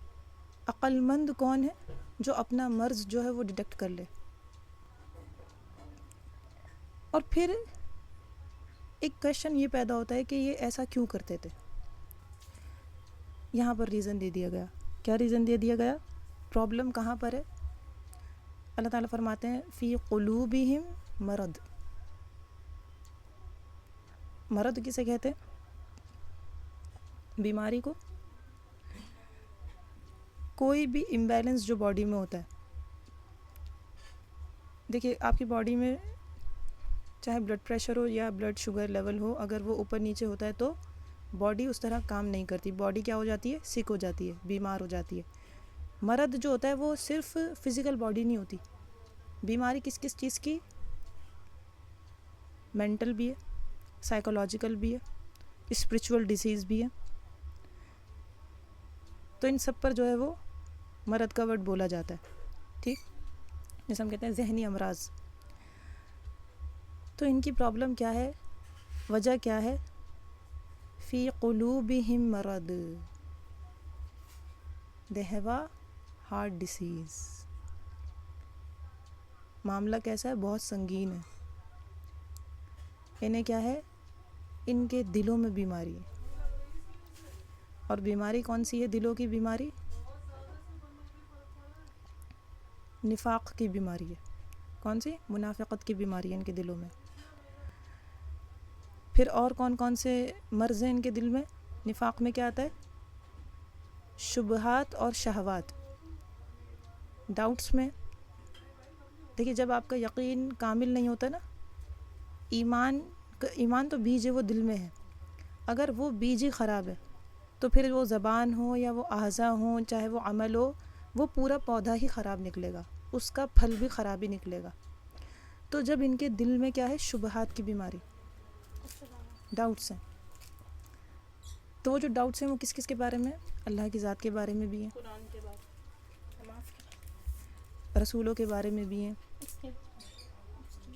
[SPEAKER 1] عقل مند کون ہے جو اپنا مرض جو ہے وہ ڈیٹیکٹ کر لے. اور پھر ایک کویشچن یہ پیدا ہوتا ہے کہ یہ ایسا کیوں کرتے تھے. یہاں پر ریزن دے دیا گیا. کیا ریزن دے دیا گیا؟ پرابلم کہاں پر ہے؟ اللہ تعالیٰ فرماتے ہیں فی قلوبہم مرض. مرض کسے کہتے ہیں؟ بیماری کو. کوئی بھی امبیلنس جو باڈی میں ہوتا ہے، دیکھیے آپ کی باڈی میں چاہے بلڈ پریشر ہو یا بلڈ شوگر لیول ہو، اگر وہ اوپر نیچے ہوتا ہے تو باڈی اس طرح کام نہیں کرتی. باڈی کیا ہو جاتی ہے؟ سک ہو جاتی ہے، بیمار ہو جاتی ہے. مرض جو ہوتا ہے وہ صرف فزیکل باڈی نہیں ہوتی. بیماری کس کس چیز کی؟ مینٹل بھی ہے، سائیکولوجیکل بھی ہے، اسپریچول ڈیزیز بھی ہے. تو ان سب پر جو ہے وہ مرض کا ورڈ بولا جاتا ہے. ٹھیک، جیسے ہم کہتے ہیں ذہنی امراض. تو ان کی پرابلم کیا ہے؟ وجہ کیا ہے؟ فی قلوبہم مرض، they have a heart disease. معاملہ کیسا ہے؟ بہت سنگین ہے. انہیں کیا ہے؟ ان کے دلوں میں بیماری ہے. اور بیماری کون سی ہے؟ دلوں کی بیماری نفاق کی بیماری ہے. کون سی؟ منافقت کی بیماری ہے ان کے دلوں میں. پھر اور کون کون سے مرض ہیں ان کے دل میں؟ نفاق میں کیا آتا ہے؟ شبہات اور شہوات. ڈاؤٹس میں دیکھیے جب آپ کا یقین کامل نہیں ہوتا نا، ایمان تو بیج ہے، وہ دل میں ہے. اگر وہ بیج ہی خراب ہے تو پھر وہ زبان ہو یا وہ اعضاء ہوں، چاہے وہ عمل ہو، وہ پورا پودا ہی خراب نکلے گا، اس کا پھل بھی خراب ہی نکلے گا. تو جب ان کے دل میں کیا ہے؟ شبہات کی بیماری، ڈاؤٹس ہیں. تو وہ جو ڈاؤٹس ہیں وہ کس کس کے بارے میں؟ اللہ کی ذات کے بارے میں بھی ہیں،
[SPEAKER 2] قرآن کے بارے
[SPEAKER 1] رسولوں کے بارے میں بھی ہیں،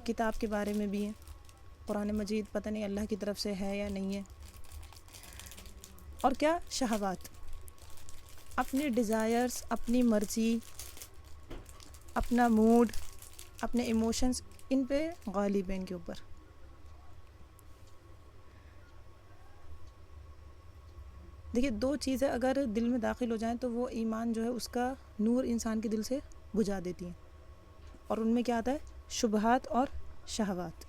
[SPEAKER 1] کتاب کے بارے میں بھی ہیں. قرآن مجید پتہ نہیں اللہ کی طرف سے ہے یا نہیں ہے. اور کیا؟ شہوات، اپنے ڈیزائرز، اپنی مرضی، اپنا موڈ، اپنے ایموشنز، ان پہ غالب ہیں ان کے اوپر. دیکھیے دو چیزیں اگر دل میں داخل ہو جائیں تو وہ ایمان جو ہے اس کا نور انسان کے دل سے بجھا دیتی ہیں، اور ان میں کیا آتا ہے؟ شبہات اور شہوات۔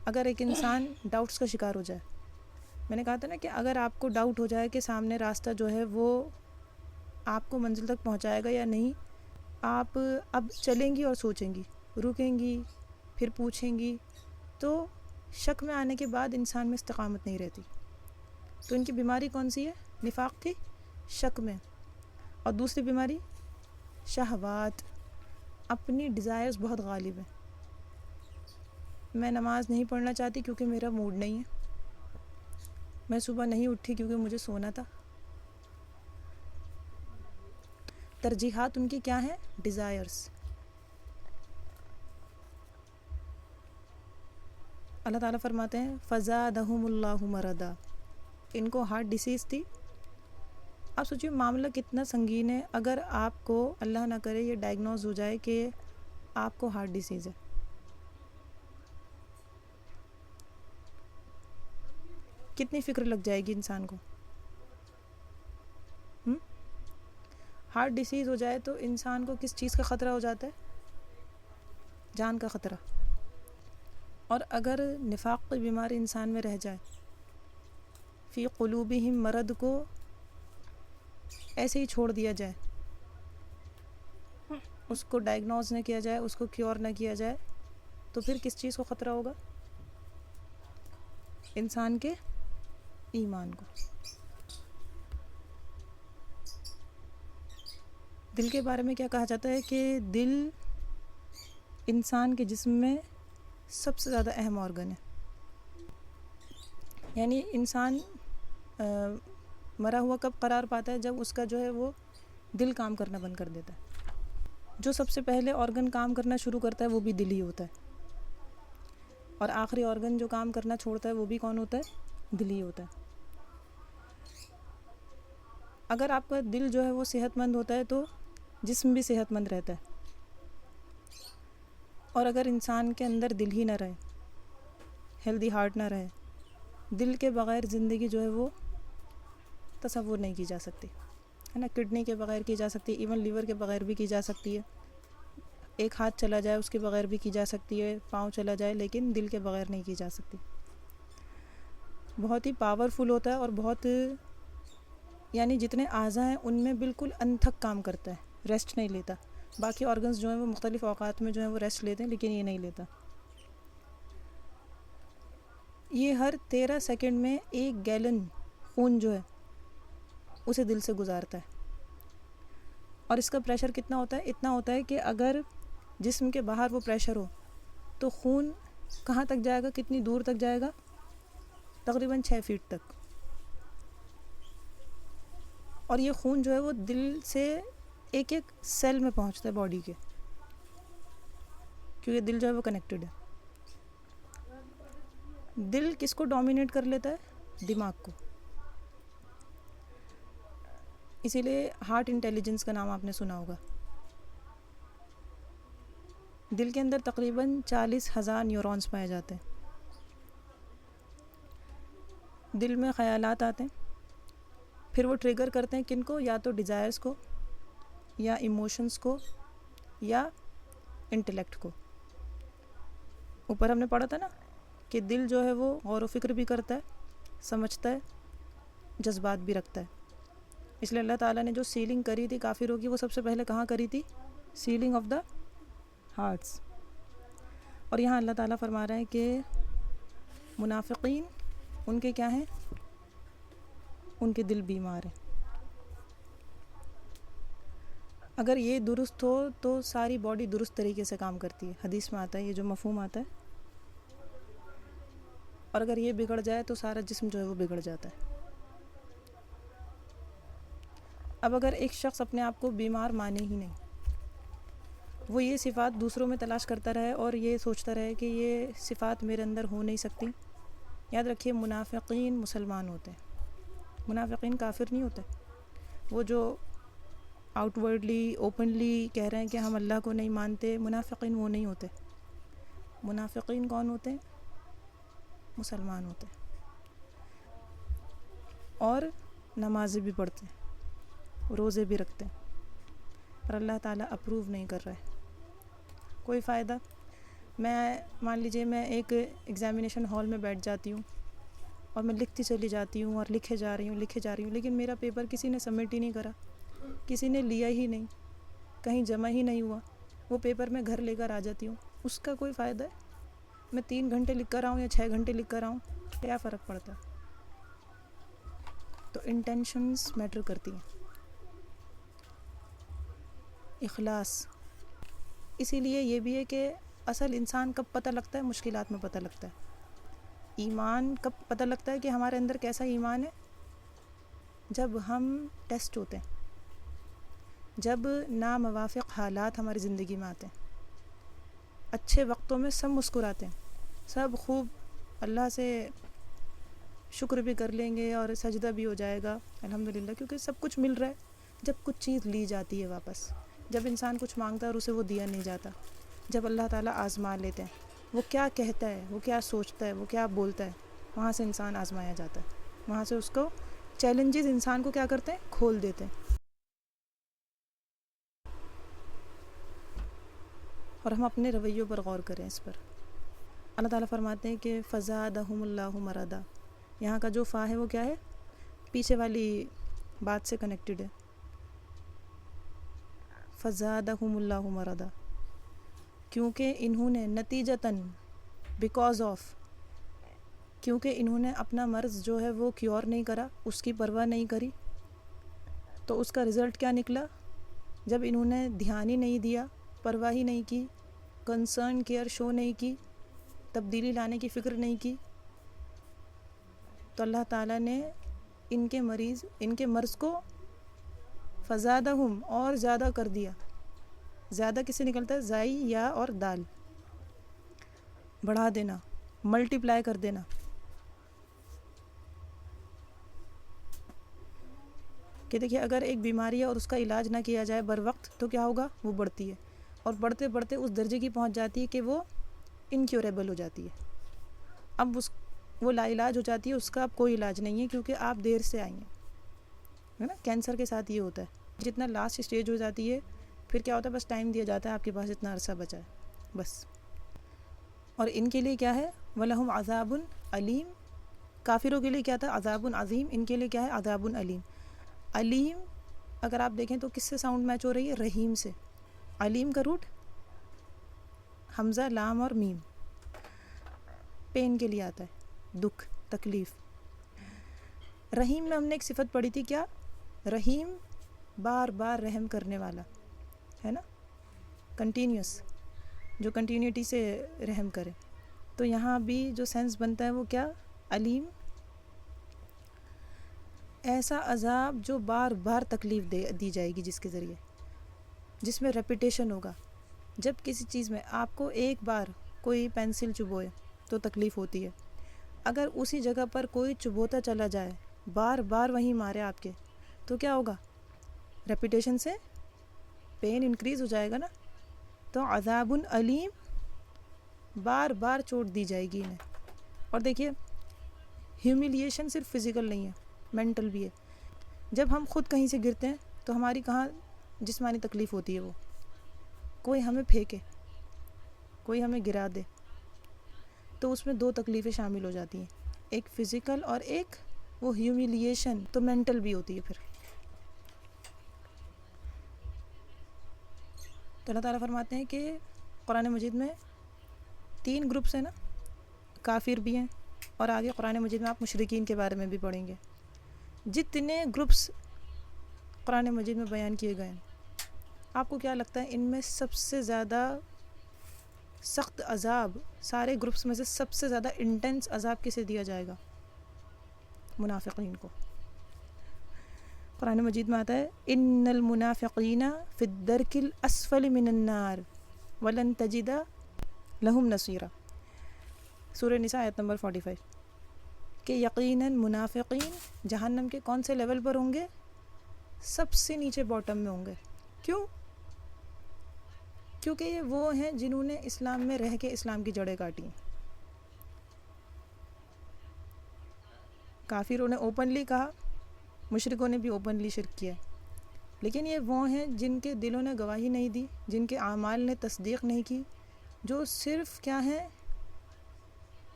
[SPEAKER 1] اگر ایک انسان ڈاؤٹس کا شکار ہو جائے، میں نے کہا تھا نا کہ اگر آپ کو ڈاؤٹ ہو جائے کہ سامنے راستہ جو ہے وہ آپ کو منزل تک پہنچائے گا یا نہیں، آپ اب چلیں گی اور سوچیں گی، رکیں گی، پھر پوچھیں گی، تو شک میں آنے کے بعد انسان میں استقامت نہیں رہتی۔ تو ان کی بیماری کون سی ہے؟ نفاق کی شک میں، اور دوسری بیماری شہوات، اپنی ڈیزائرز بہت غالب ہیں۔ میں نماز نہیں پڑھنا چاہتی کیونکہ میرا موڈ نہیں ہے، میں صبح نہیں اٹھی کیونکہ مجھے سونا تھا۔ ترجیحات ان کی کیا ہیں؟ ڈیزائرز۔ اللہ تعالیٰ فرماتے ہیں فزادہم اللہ مرضا، ان کو ہارٹ ڈیسیز تھی۔ آپ سوچیے معاملہ کتنا سنگین ہے اگر آپ کو اللہ نہ کرے یہ ڈائگنوز ہو جائے کہ آپ کو ہارٹ ڈیسیز ہے۔ کتنی فکر لگ جائے گی انسان کو۔ ہارٹ ڈیسیز ہو جائے تو انسان کو کس چیز کا خطرہ ہو جاتا ہے؟ جان کا خطرہ۔ اور اگر نفاق کی بیماری انسان میں رہ جائے، فی قلوبہم مرض کو ایسے ہی چھوڑ دیا جائے، اس کو ڈائگنوز نہ کیا جائے، اس کو کیور نہ کیا جائے، تو پھر کس چیز کو خطرہ ہوگا؟ انسان کے ایمان کو۔ دل کے بارے میں کیا کہا جاتا ہے کہ دل انسان کے جسم میں سب سے زیادہ اہم آرگن ہے۔ یعنی انسان مرا ہوا کب قرار پاتا ہے؟ جب اس کا جو ہے وہ دل کام کرنا بند کر دیتا ہے۔ جو سب سے پہلے آرگن کام کرنا شروع کرتا ہے وہ بھی دل ہی ہوتا ہے، اور آخری آرگن جو کام کرنا چھوڑتا ہے وہ بھی کون ہوتا ہے؟ دل ہی ہوتا ہے۔ اگر آپ کا دل جو ہے وہ صحت مند ہوتا ہے تو جسم بھی صحت مند رہتا ہے، اور اگر انسان کے اندر دل ہی نہ رہے، ہیلدی ہارٹ نہ رہے، دل کے بغیر زندگی جو ہے وہ تصور نہیں کی جا سکتی، ہے نا؟ کڈنی کے بغیر کی جا سکتی ہے، ایون لیور کے بغیر بھی کی جا سکتی ہے، ایک ہاتھ چلا جائے اس کے بغیر بھی کی جا سکتی ہے، پاؤں چلا جائے، لیکن دل کے بغیر نہیں کی جا سکتی۔ بہت ہی پاورفل ہوتا ہے، اور بہت یعنی جتنے اعضاء ہیں ان میں بالکل انتھک کام کرتا ہے، ریسٹ نہیں لیتا۔ باقی آرگنز جو ہیں وہ مختلف اوقات میں جو ہیں وہ ریسٹ لیتے ہیں، لیکن یہ نہیں لیتا۔ یہ ہر 13 سیکنڈ میں 1 گیلن خون جو ہے اسے دل سے گزارتا ہے، اور اس کا پریشر کتنا ہوتا ہے؟ اتنا ہوتا ہے کہ اگر جسم کے باہر وہ پریشر ہو تو خون کہاں تک جائے گا، کتنی دور تک جائے گا؟ تقریباً 6 فیٹ تک۔ اور یہ خون جو ہے وہ دل سے ایک ایک سیل میں پہنچتا ہے باڈی کے، کیونکہ دل جو ہے وہ کنیکٹڈ ہے۔ دل کس کو ڈومینیٹ کر لیتا ہے؟ دماغ کو۔ اسی لیے ہارٹ انٹیلیجنس کا نام آپ نے سنا ہوگا۔ دل کے اندر تقریباً 40,000 نیورونز پائے جاتے ہیں۔ دل میں خیالات آتے ہیں، پھر وہ ٹریگر کرتے ہیں کن کو؟ یا تو ڈیزائرز کو، یا ایموشنز کو، یا انٹلیکٹ کو۔ اوپر ہم نے پڑھا تھا نا کہ دل جو ہے وہ غور و فکر بھی کرتا ہے، سمجھتا ہے، جذبات بھی رکھتا ہے۔ اس لیے اللہ تعالیٰ نے جو سیلنگ کری تھی کافروں کی، وہ سب سے پہلے کہاں کری تھی؟ Sealing of the hearts. اور یہاں اللہ تعالیٰ فرما رہا ہے کہ منافقین ان کے کیا ہیں؟ ان کے دل بیمار ہیں۔ اگر یہ درست ہو تو ساری باڈی درست طریقے سے کام کرتی ہے، حدیث میں آتا ہے، یہ جو مفہوم آتا ہے۔ اور اگر یہ بگڑ جائے تو سارا جسم جو ہے وہ بگڑ جاتا ہے۔ اب اگر ایک شخص اپنے آپ کو بیمار مانے ہی نہیں، وہ یہ صفات دوسروں میں تلاش کرتا رہے اور یہ سوچتا رہے کہ یہ صفات میرے اندر ہو نہیں سکتی، یاد رکھیے منافقین مسلمان ہوتے ہیں، منافقین کافر نہیں ہوتے۔ وہ جو آؤٹ ورڈلی اوپنلی کہہ رہے ہیں کہ ہم اللہ کو نہیں مانتے، منافقین وہ نہیں ہوتے۔ منافقین کون ہوتے ہیں؟ مسلمان ہوتے ہیں۔ اور نمازیں بھی پڑھتے ہیں، روزے بھی رکھتے ہیں، اور اللہ تعالیٰ اپروو نہیں کر رہا ہے، کوئی فائدہ؟ میں مان لیجیے میں ایک ایگزامینیشن ہال میں بیٹھ جاتی ہوں اور میں لکھتی چلی جاتی ہوں اور لکھے جا رہی ہوں، لیکن میرا پیپر کسی نے سبمٹ ہی نہیں کرا، کسی نے لیا ہی نہیں، کہیں جمع ہی نہیں ہوا، وہ پیپر میں گھر لے کر آ جاتی ہوں، اس کا کوئی فائدہ ہے؟ میں 3 گھنٹے لکھ کر آؤں یا 6 گھنٹے لکھ کر آؤں، کیا فرق پڑتا ہے؟ تو انٹینشنز میٹر کرتی ہیں، اخلاص۔ اسی لیے یہ بھی ہے کہ اصل انسان کب پتہ لگتا ہے؟ مشکلات میں پتہ لگتا ہے۔ ایمان کب پتہ لگتا ہے کہ ہمارے اندر کیسا ایمان ہے؟ جب ہم ٹیسٹ ہوتے ہیں، جب ناموافق حالات ہماری زندگی میں آتے ہیں۔ اچھے وقتوں میں سب مسکراتے ہیں، سب خوب اللہ سے شکر بھی کر لیں گے اور سجدہ بھی ہو جائے گا الحمدللہ، کیونکہ سب کچھ مل رہا ہے۔ جب کچھ چیز لی جاتی ہے واپس، جب انسان کچھ مانگتا ہے اور اسے وہ دیا نہیں جاتا، جب اللہ تعالیٰ آزما لیتے ہیں، وہ کیا کہتا ہے، وہ کیا سوچتا ہے، وہ کیا بولتا ہے، وہاں سے انسان آزمایا جاتا ہے، وہاں سے اس کو چیلنجز انسان کو کیا کرتے ہیں؟ کھول دیتے ہیں۔ اور ہم اپنے رویوں پر غور کریں اس پر۔ اللہ تعالیٰ فرماتے ہیں کہ فزادہم اللہ مردا، یہاں کا جو فا ہے وہ کیا ہے؟ پیچھے والی بات سے کنیکٹڈ ہے، فزادہم اللہ مردا، کیونکہ انہوں نے نتیجتاً بیکاز آف، کیونکہ انہوں نے اپنا مرض جو ہے وہ کیور نہیں کرا، اس کی پرواہ نہیں کری، تو اس کا رزلٹ کیا نکلا؟ جب انہوں نے دھیان ہی نہیں دیا، پرواہ ہی نہیں کی، کنسرن کیئر شو نہیں کی، تبدیلی لانے کی فکر نہیں کی، تو اللہ تعالیٰ نے ان کے مرض کو فزادہم اور زیادہ کر دیا۔ زیادہ کس سے نکلتا ہے؟ زائی یا اور دال، بڑھا دینا، ملٹی پلائی کر دینا۔ کہ دیکھیے اگر ایک بیماری ہے اور اس کا علاج نہ کیا جائے بر وقت تو کیا ہوگا؟ وہ بڑھتی ہے، اور بڑھتے بڑھتے اس درجے کی پہنچ جاتی ہے کہ وہ انکیوریبل ہو جاتی ہے۔ اب وہ لا علاج ہو جاتی ہے، اس کا اب کوئی علاج نہیں ہے، کیونکہ آپ دیر سے آئی ہیں، ہے نا؟ کینسر کے ساتھ یہ ہوتا ہے، جتنا لاسٹ اسٹیج ہو جاتی ہے پھر کیا ہوتا ہے؟ بس ٹائم دیا جاتا ہے، آپ کے پاس اتنا عرصہ بچا ہے بس۔ اور ان کے لیے کیا ہے؟ وَلَهُمْ عَذَابٌ علیم۔ کافروں کے لیے کیا تھا؟ عذاب عظیم۔ ان کے لیے کیا ہے؟ عذاب علیم۔ علیم اگر آپ دیکھیں تو کس سے ساؤنڈ میچ ہو رہی ہے؟ رحیم سے۔ علیم کا روٹ حمزہ، لام اور میم، پین کے لیے آتا ہے، دکھ، تکلیف۔ رحیم میں ہم نے ایک صفت پڑھی تھی، کیا؟ رحیم بار بار رحم کرنے والا، ہے نا؟ کنٹینیوس، جو کنٹینیوٹی سے رحم کرے۔ تو یہاں بھی جو سینس بنتا ہے وہ کیا؟ علیم، ایسا عذاب جو بار بار تکلیف دی جائے گی، جس کے ذریعے، جس میں ریپیٹیشن ہوگا۔ جب کسی چیز میں آپ کو ایک بار کوئی پینسل چبھوئے تو تکلیف ہوتی ہے، اگر اسی جگہ پر کوئی چبھوتا چلا جائے، بار بار وہیں مارے آپ کے، تو کیا ہوگا؟ ریپیٹیشن سے پین انکریز ہو جائے گا نا۔ تو عذاب علیم، بار بار چوٹ دی جائے گی انہیں۔ اور دیکھیے ہیوملیشن صرف فزیکل نہیں ہے، مینٹل بھی ہے۔ جب ہم خود کہیں سے گرتے ہیں تو ہماری کہاں جسمانی تکلیف ہوتی ہے؟ وہ کوئی ہمیں پھینکے، کوئی ہمیں گرا دے، تو اس میں 2 تکلیفیں شامل ہو جاتی ہیں، ایک فزیکل اور ایک وہ ہیوملیشن، تو مینٹل بھی ہوتی ہے پھر۔ تو اللہ تعالیٰ فرماتے ہیں کہ قرآن مجید میں 3 گروپس ہیں نا، کافر بھی ہیں، اور آگے قرآن مجید میں آپ مشرکین کے بارے میں بھی پڑھیں گے۔ جتنے گروپس قرآن مجید میں بیان کیے گئے ہیں، آپ کو کیا لگتا ہے ان میں سب سے زیادہ سخت عذاب، سارے گروپس میں سے سب سے زیادہ انٹینس عذاب کسے دیا جائے گا؟ منافقین کو۔ قرآن مجید میں آتا ہے ان المنافقین فی الدرک الاسفل من النار ولن تجد لہم نصیرا، سورہ نساء آیت نمبر 45، کہ یقیناً منافقین جہنم کے کون سے لیول پر ہوں گے؟ سب سے نیچے باٹم میں ہوں گے۔ کیوں؟ کیونکہ یہ وہ ہیں جنہوں نے اسلام میں رہ کے اسلام کی جڑیں کاٹی ہیں۔ کافروں نے اوپنلی کہا مشرکوں نے بھی اوپنلی شرک کیا ہے، لیکن یہ وہ ہیں جن کے دلوں نے گواہی نہیں دی، جن کے اعمال نے تصدیق نہیں کی، جو صرف کیا ہیں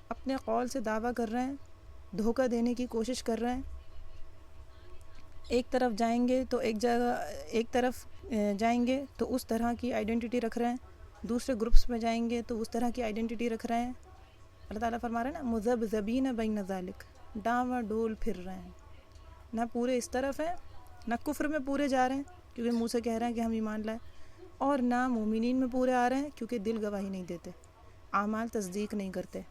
[SPEAKER 1] اپنے قول سے دعویٰ کر رہے ہیں، دھوکہ دینے کی کوشش کر رہے ہیں. ایک طرف جائیں گے تو ایک طرف جائیں گے تو اس طرح کی آئیڈینٹی رکھ رہے ہیں، دوسرے گروپس میں جائیں گے تو اس طرح کی آئیڈینٹی رکھ رہے ہیں. اللہ تعالیٰ فرما رہے ہیں نا مذبذبین بین ذالک، ڈاواں ڈول پھر رہے ہیں، نہ پورے اس طرف ہیں، نہ کفر میں پورے جا رہے ہیں کیونکہ منہ سے کہہ رہے ہیں کہ ہم ایمان لائے، اور نہ مومنین میں پورے آ رہے ہیں کیونکہ دل گواہی نہیں دیتے، اعمال تصدیق نہیں کرتے.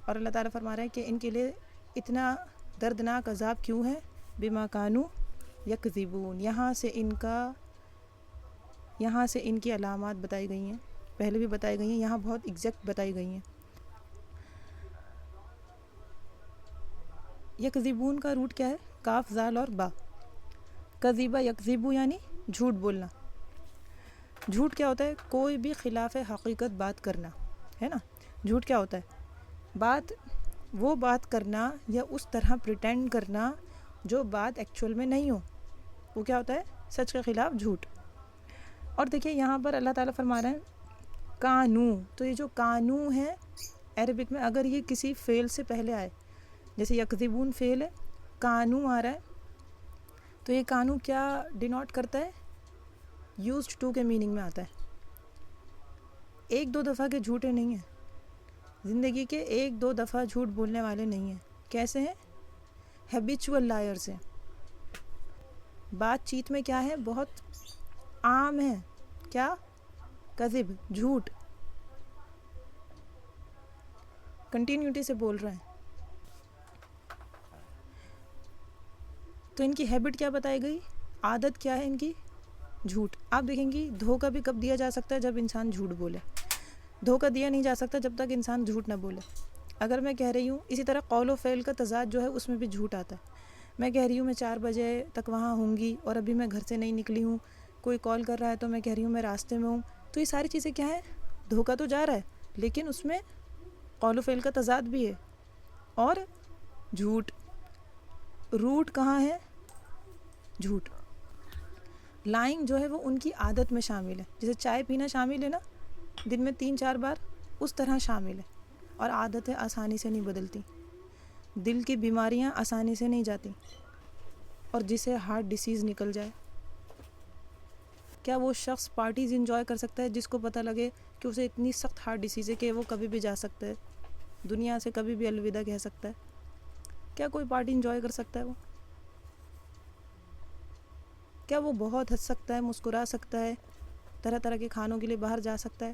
[SPEAKER 1] اور اللہ تعالیٰ فرما رہے ہیں کہ ان کے لیے اتنا دردناک عذاب کیوں ہے؟ بما کانوا یکذبون، یہاں سے ان کی علامات بتائی گئی ہیں، پہلے بھی بتائی گئی ہیں، یہاں بہت ایگزیکٹ بتائی گئی ہیں. یکذبون کا روٹ کیا ہے؟ کاف زال اور با. کذیبہ یکذبو یعنی جھوٹ بولنا. جھوٹ کیا ہوتا ہے؟ کوئی بھی خلاف حقیقت بات کرنا ہے نا. جھوٹ کیا ہوتا ہے؟ وہ بات کرنا یا اس طرح پریٹینڈ کرنا جو بات ایکچول میں نہیں ہو، وہ کیا ہوتا ہے؟ سچ کے خلاف جھوٹ. اور دیکھیے یہاں پر اللہ تعالیٰ فرما رہے ہیں کانو، تو یہ جو کانو ہے عربک میں اگر یہ کسی فعل سے پہلے آئے، جیسے یکذبون فعل ہے، کانو آ رہا ہے، تو یہ کانو کیا ڈینوٹ کرتا ہے؟ یوزڈ ٹو کے میننگ میں آتا ہے. ایک دو دفعہ کے جھوٹے نہیں ہیں، زندگی کے ایک دو دفعہ جھوٹ بولنے والے نہیں ہیں. کیسے ہیں؟ ہیبیچول لائرز ہیں. بات چیت میں کیا ہے؟ بہت عام ہے، کیا؟ کذب، جھوٹ، کنٹینیوٹی سے بول رہے ہیں. تو ان کی ہیبٹ کیا بتائی گئی؟ عادت کیا ہے ان کی؟ جھوٹ. آپ دیکھیں گی دھوکہ بھی کب دیا جا سکتا ہے؟ جب انسان جھوٹ بولے. دھوکہ دیا نہیں جا سکتا جب تک انسان جھوٹ نہ بولے. اگر میں کہہ رہی ہوں، اسی طرح قول و فعل کا تضاد جو ہے اس میں بھی جھوٹ آتا ہے. میں کہہ رہی ہوں میں 4 بجے تک وہاں ہوں گی اور ابھی میں گھر سے نہیں نکلی ہوں، کوئی کال کر رہا ہے تو میں کہہ رہی ہوں میں راستے میں ہوں. تو یہ ساری چیزیں کیا ہیں؟ دھوکہ تو جا رہا ہے لیکن اس میں قول و فعل کا تضاد بھی ہے اور جھوٹ. روٹ کہاں ہے؟ جھوٹ. لائنگ جو ہے وہ ان کی عادت میں شامل ہے، جیسے چائے پینا شامل ہے نا دن میں 3-4 بار، اس طرح شامل ہے. اور عادتیں آسانی سے نہیں بدلتی، دل کی بیماریاں آسانی سے نہیں جاتی. اور جسے ہارٹ ڈیسیز نکل جائے، کیا وہ شخص پارٹیز انجوائے کر سکتا ہے جس کو پتہ لگے کہ اسے اتنی سخت ہارٹ ڈیسیز ہے کہ وہ کبھی بھی جا سکتا ہے، دنیا سے کبھی بھی الوداع کہہ سکتا ہے؟ کیا کوئی پارٹی انجوائے کر سکتا ہے؟ وہ کیا وہ بہت ہنس سکتا ہے، مسکرا سکتا ہے، طرح طرح کے کھانوں کے لیے باہر جا سکتا ہے؟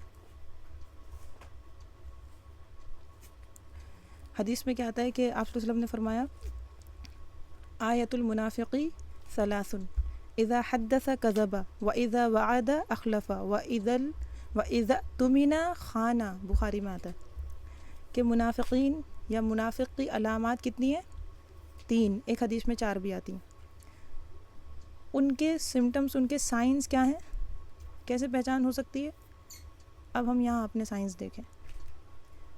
[SPEAKER 1] حدیث میں کیا آتا ہے کہ آپ صلی اللہ علیہ وسلم نے فرمایا آیت المنافقی ثلاث اذا حدث کذب واذا وعد اخلف واذا اؤتمن خان. بخاری میں آتا ہے کہ منافقین یا منافق کی علامات کتنی ہیں؟ 3. ایک حدیث میں 4 بھی آتی ہیں. ان کے سمٹمز، ان کے سائنز کیا ہیں؟ کیسے پہچان ہو سکتی ہے؟ اب ہم یہاں اپنے سائنز دیکھیں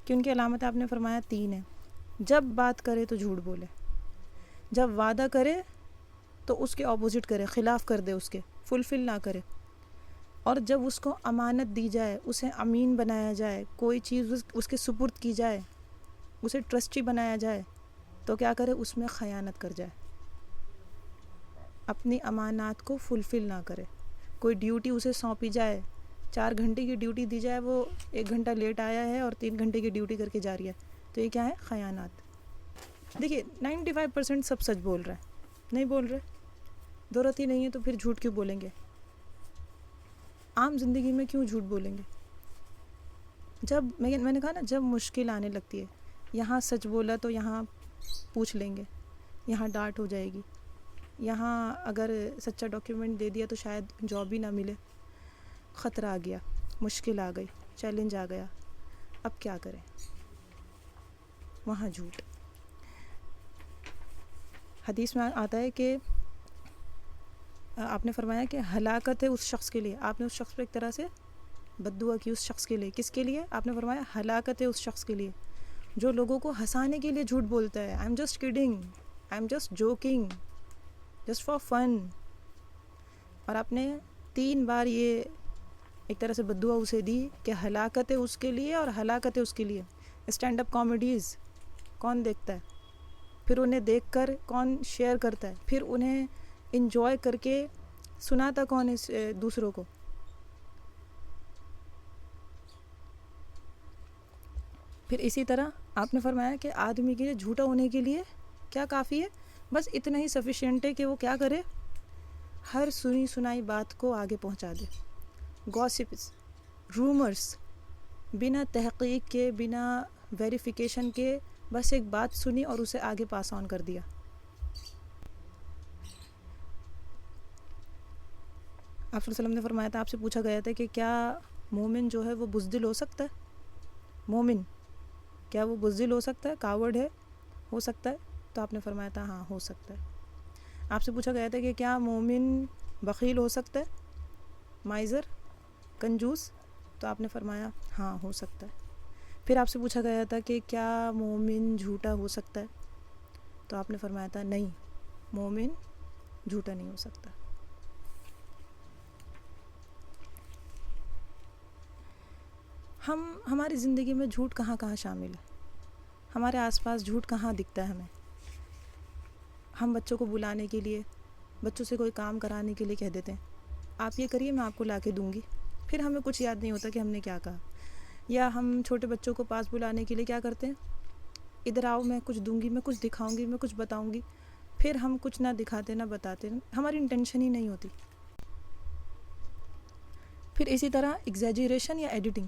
[SPEAKER 1] کہ ان کی علامت آپ نے فرمایا 3 ہیں. جب بات کرے تو جھوٹ بولے، جب وعدہ کرے تو اس کے اپوزٹ کرے، خلاف کر دے، اس کے فلفل نہ کرے، اور جب اس کو امانت دی جائے، اسے امین بنایا جائے، کوئی چیز اس کے سپرد کی جائے، اسے ٹرسٹی بنایا جائے تو کیا کرے؟ اس میں خیانت کر جائے، اپنی امانات کو فلفل نہ کرے. کوئی ڈیوٹی اسے سونپی جائے، 4 گھنٹے کی ڈیوٹی دی جائے، وہ 1 گھنٹہ لیٹ آیا ہے اور 3 گھنٹے کی ڈیوٹی کر کے جا رہی ہے، تو یہ کیا ہے؟ خیانات. دیکھیے 95% سب سچ بول رہے ہیں، نہیں بول رہے، ضرورت ہی نہیں ہے تو پھر جھوٹ کیوں بولیں گے؟ عام زندگی میں کیوں جھوٹ بولیں گے؟ جب میں نے کہا نا جب مشکل آنے لگتی ہے، یہاں سچ بولا تو یہاں پوچھ لیں گے، یہاں ڈانٹ ہو جائے گی، یہاں اگر سچا ڈاکیومنٹ دے دیا تو شاید جاب ہی نہ ملے، خطرہ آ گیا، مشکل آ گئی، چیلنج آ گیا، اب کیا کریں؟ وہاں جھوٹ. حدیث میں آتا ہے کہ آپ نے فرمایا کہ ہلاکت ہے اس شخص کے لیے. آپ نے اس شخص پہ ایک طرح سے بد دعا کی، اس شخص کے لیے. کس کے لیے؟ آپ نے فرمایا ہلاکت ہے اس شخص کے لیے جو لوگوں کو ہنسانے کے لیے جھوٹ بولتا ہے. I am just kidding, I am just joking. Just for fun. اور آپ نے 3 بار یہ ایک طرح سے بددعا اسے دی کہ ہلاکت ہے اس کے لیے اور ہلاکت ہے اس کے لیے. اسٹینڈ اپ کامیڈیز کون دیکھتا ہے؟ پھر انہیں دیکھ کر کون شیئر کرتا ہے؟ پھر انہیں انجوائے کر کے سناتا کون ہے دوسروں کو؟ پھر اسی طرح آپ نے فرمایا کہ آدمی کے لیے جھوٹا ہونے کے لیے کیا کافی ہے؟ بس اتنا ہی سفیشینٹ ہے کہ وہ کیا کرے؟ ہر سنی سنائی بات کو آگے پہنچا دے. گوسپس، رومرس، بنا تحقیق کے، بنا ویریفیکیشن کے بس ایک بات سنی اور اسے آگے پاس آن کر دیا. آپ صلی اللہ علیہ وسلم نے فرمایا تھا، آپ سے پوچھا گیا تھا کہ کیا مومن جو ہے وہ بزدل ہو سکتا ہے؟ مومن کیا وہ بزدل ہو سکتا ہے؟ کاورڈ ہے؟ ہو سکتا ہے؟ تو آپ نے فرمایا تھا ہاں ہو سکتا ہے. آپ سے پوچھا گیا تھا کہ کیا مومن بخیل ہو سکتا ہے؟ مائزر، کنجوس؟ تو آپ نے فرمایا ہاں ہو سکتا ہے. پھر آپ سے پوچھا گیا تھا کہ کیا مومن جھوٹا ہو سکتا ہے؟ تو آپ نے فرمایا تھا نہیں، مومن جھوٹا نہیں ہو سکتا. ہماری زندگی میں جھوٹ کہاں کہاں شامل ہے؟ ہمارے آس پاس جھوٹ کہاں دکھتا ہے ہمیں؟ ہم بچوں کو بلانے کے لیے، بچوں سے کوئی کام کرانے کے لیے کہہ دیتے ہیں آپ یہ کریے میں آپ کو لا کے دوں گی. پھر ہمیں کچھ یاد نہیں ہوتا کہ ہم نے کیا کہا. یا ہم چھوٹے بچوں کو پاس بلانے کے لیے کیا کرتے ہیں؟ ادھر آؤ میں کچھ دوں گی، میں کچھ دکھاؤں گی، میں کچھ بتاؤں گی. پھر ہم کچھ نہ دکھاتے نہ بتاتے، ہماری انٹینشن ہی نہیں ہوتی. پھر اسی طرح ایگزیجریشن یا ایڈیٹنگ.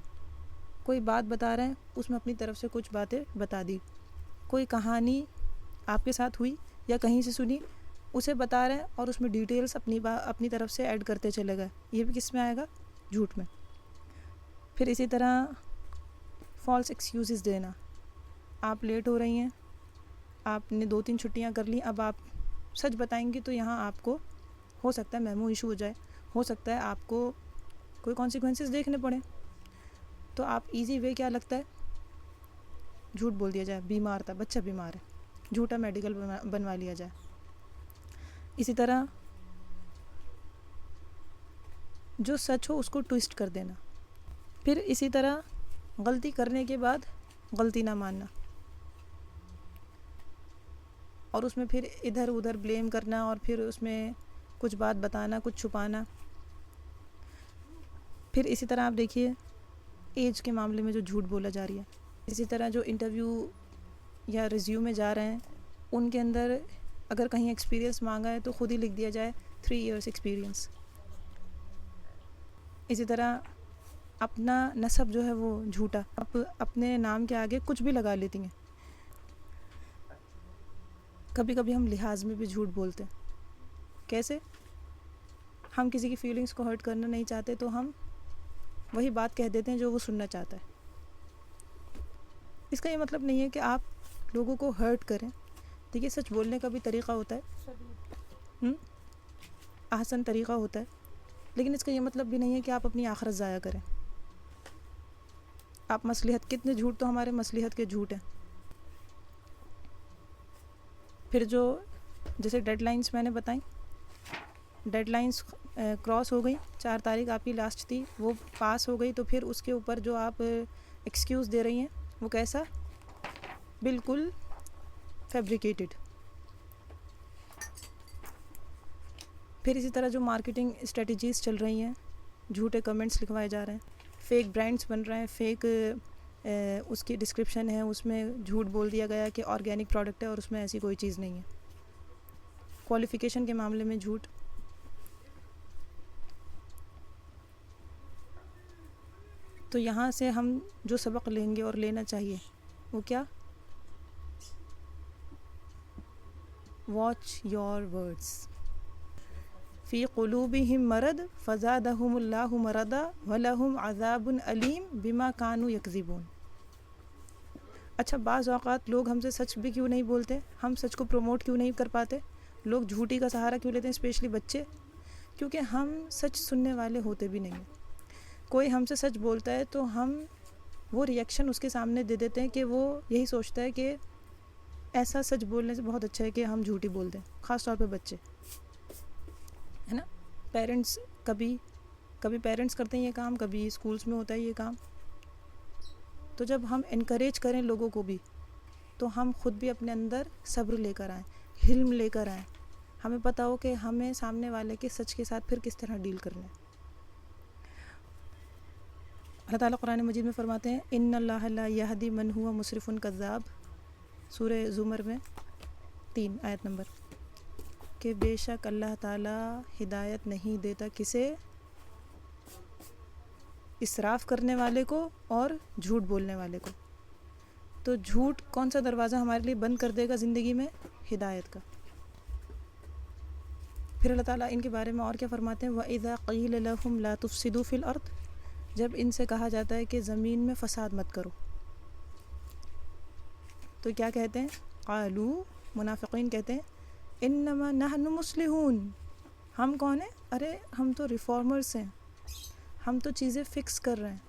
[SPEAKER 1] کوئی بات بتا رہے ہیں، اس میں اپنی طرف سے کچھ باتیں بتا دی. کوئی کہانی آپ کے ساتھ ہوئی یا کہیں سے سنی، اسے بتا رہے ہیں اور اس میں ڈیٹیلز اپنی طرف سے ایڈ کرتے چلے گئے. یہ بھی کس میں آئے گا؟ جھوٹ میں. پھر اسی طرح فالس ایکسکیوزز دینا. آپ لیٹ ہو رہی ہیں، آپ نے 2-3 چھٹیاں کر لیں، اب آپ سچ بتائیں گی تو یہاں آپ کو ہو سکتا ہے میمو ایشو ہو جائے، ہو سکتا ہے آپ کو کوئی کانسیکوینسز دیکھنے پڑیں. تو آپ ایزی وے کیا لگتا ہے؟ جھوٹ بول دیا جائے، بیمار تھا، بچہ بیمار ہے، جھوٹا میڈیکل بنوا لیا جائے. اسی طرح جو سچ ہو اس کو ٹویسٹ کر دینا. پھر اسی طرح غلطی کرنے کے بعد غلطی نہ ماننا اور اس میں پھر ادھر ادھر بلیم کرنا اور پھر اس میں کچھ بات بتانا، کچھ چھپانا. پھر اسی طرح آپ دیکھیے ایج کے معاملے میں جو جھوٹ بولا جا رہی ہے. اسی طرح جو انٹرویو یا ریزیوم میں جا رہے ہیں ان کے اندر اگر کہیں ایکسپیرینس مانگا ہے تو خود ہی لکھ دیا جائے 3 ایئرس ایکسپیرینس. اسی طرح اپنا نسب جو ہے وہ جھوٹا، اپنے نام کے آگے کچھ بھی لگا لیتی ہیں. کبھی کبھی ہم لحاظ میں بھی جھوٹ بولتے ہیں. کیسے؟ ہم کسی کی فیلنگس کو ہرٹ کرنا نہیں چاہتے تو ہم وہی بات کہہ دیتے ہیں جو وہ سننا چاہتا ہے. اس کا یہ مطلب نہیں ہے کہ آپ لوگوں کو ہرٹ کریں. دیکھیے سچ بولنے کا بھی طریقہ ہوتا ہے، احسن طریقہ ہوتا ہے، لیکن اس کا یہ مطلب بھی نہیں ہے کہ آپ اپنی آخرت ضائع کریں. آپ مصلحت، کتنے جھوٹ تو ہمارے مصلحت کے جھوٹ ہیں. پھر جو جیسے ڈیڈ لائنس میں نے بتائیں، ڈیڈ لائنس کراس ہو گئی، 4 تاریخ آپ کی لاسٹ تھی، وہ پاس ہو گئی، تو پھر اس کے اوپر جو آپ ایکسکیوز دے رہی ہیں وہ کیسا؟ بالکل فیبریکیٹڈ. پھر اسی طرح جو مارکیٹنگ اسٹریٹجیز چل رہی ہیں، جھوٹے کمنٹس لکھوائے جا رہے ہیں، فیک برانڈس بن رہے ہیں، فیک اس کی ڈسکرپشن ہے، اس میں جھوٹ بول دیا گیا کہ آرگینک پروڈکٹ ہے اور اس میں ایسی کوئی چیز نہیں ہے. کوالیفیکیشن کے معاملے میں جھوٹ. تو یہاں سے ہم جو سبق لیں گے اور لینا چاہیے وہ کیا؟ Watch your words. فی قلوبہم مرض فزادہم اللہ مرضا ولہم عذاب علیم بما کانوا یکذبون. اچھا بعض اوقات لوگ ہم سے سچ بھی کیوں نہیں بولتے؟ ہم سچ کو پروموٹ کیوں نہیں کر پاتے؟ لوگ جھوٹی کا سہارا کیوں لیتے ہیں، اسپیشلی بچے؟ کیونکہ ہم سچ سننے والے ہوتے بھی نہیں ہیں. کوئی ہم سے سچ بولتا ہے تو ہم وہ ریئیکشن اس کے سامنے دے دیتے ہیں کہ وہ یہی سوچتا ہے کہ ایسا سچ بولنے سے بہت اچھا ہے کہ ہم جھوٹی بول دیں، خاص طور پہ بچے. ہے نا. پیرنٹس کبھی پیرنٹس کرتے ہیں یہ کام، کبھی اسکولس میں ہوتا ہے یہ کام. تو جب ہم انکریج کریں لوگوں کو بھی، تو ہم خود بھی اپنے اندر صبر لے کر آئیں، حلم لے کر آئیں. ہمیں پتہ ہو کہ ہمیں سامنے والے کے سچ کے ساتھ پھر کس طرح ڈیل کرنا ہے. اللہ تعالیٰ قرآن مجید میں فرماتے ہیں ان اللہ لا یہدی من ہوا مسرف کذاب، سورہ زمر میں 3 آیت نمبر، کہ بے شک اللہ تعالیٰ ہدایت نہیں دیتا کسے؟ اسراف کرنے والے کو اور جھوٹ بولنے والے کو. تو جھوٹ کون سا دروازہ ہمارے لیے بند کر دے گا زندگی میں؟ ہدایت کا. پھر اللہ تعالیٰ ان کے بارے میں اور کیا فرماتے ہیں؟ وَإِذَا قِيلَ لَهُمْ لَا تُفْسِدُوا فِي الْأَرْضِ، جب ان سے کہا جاتا ہے کہ زمین میں فساد مت کرو، تو کیا کہتے ہیں؟ قالوا، منافقین کہتے ہیں انما نحن مصلحون، ہم کون ہیں؟ ارے ہم تو ریفارمرز ہیں، ہم تو چیزیں فکس کر رہے ہیں،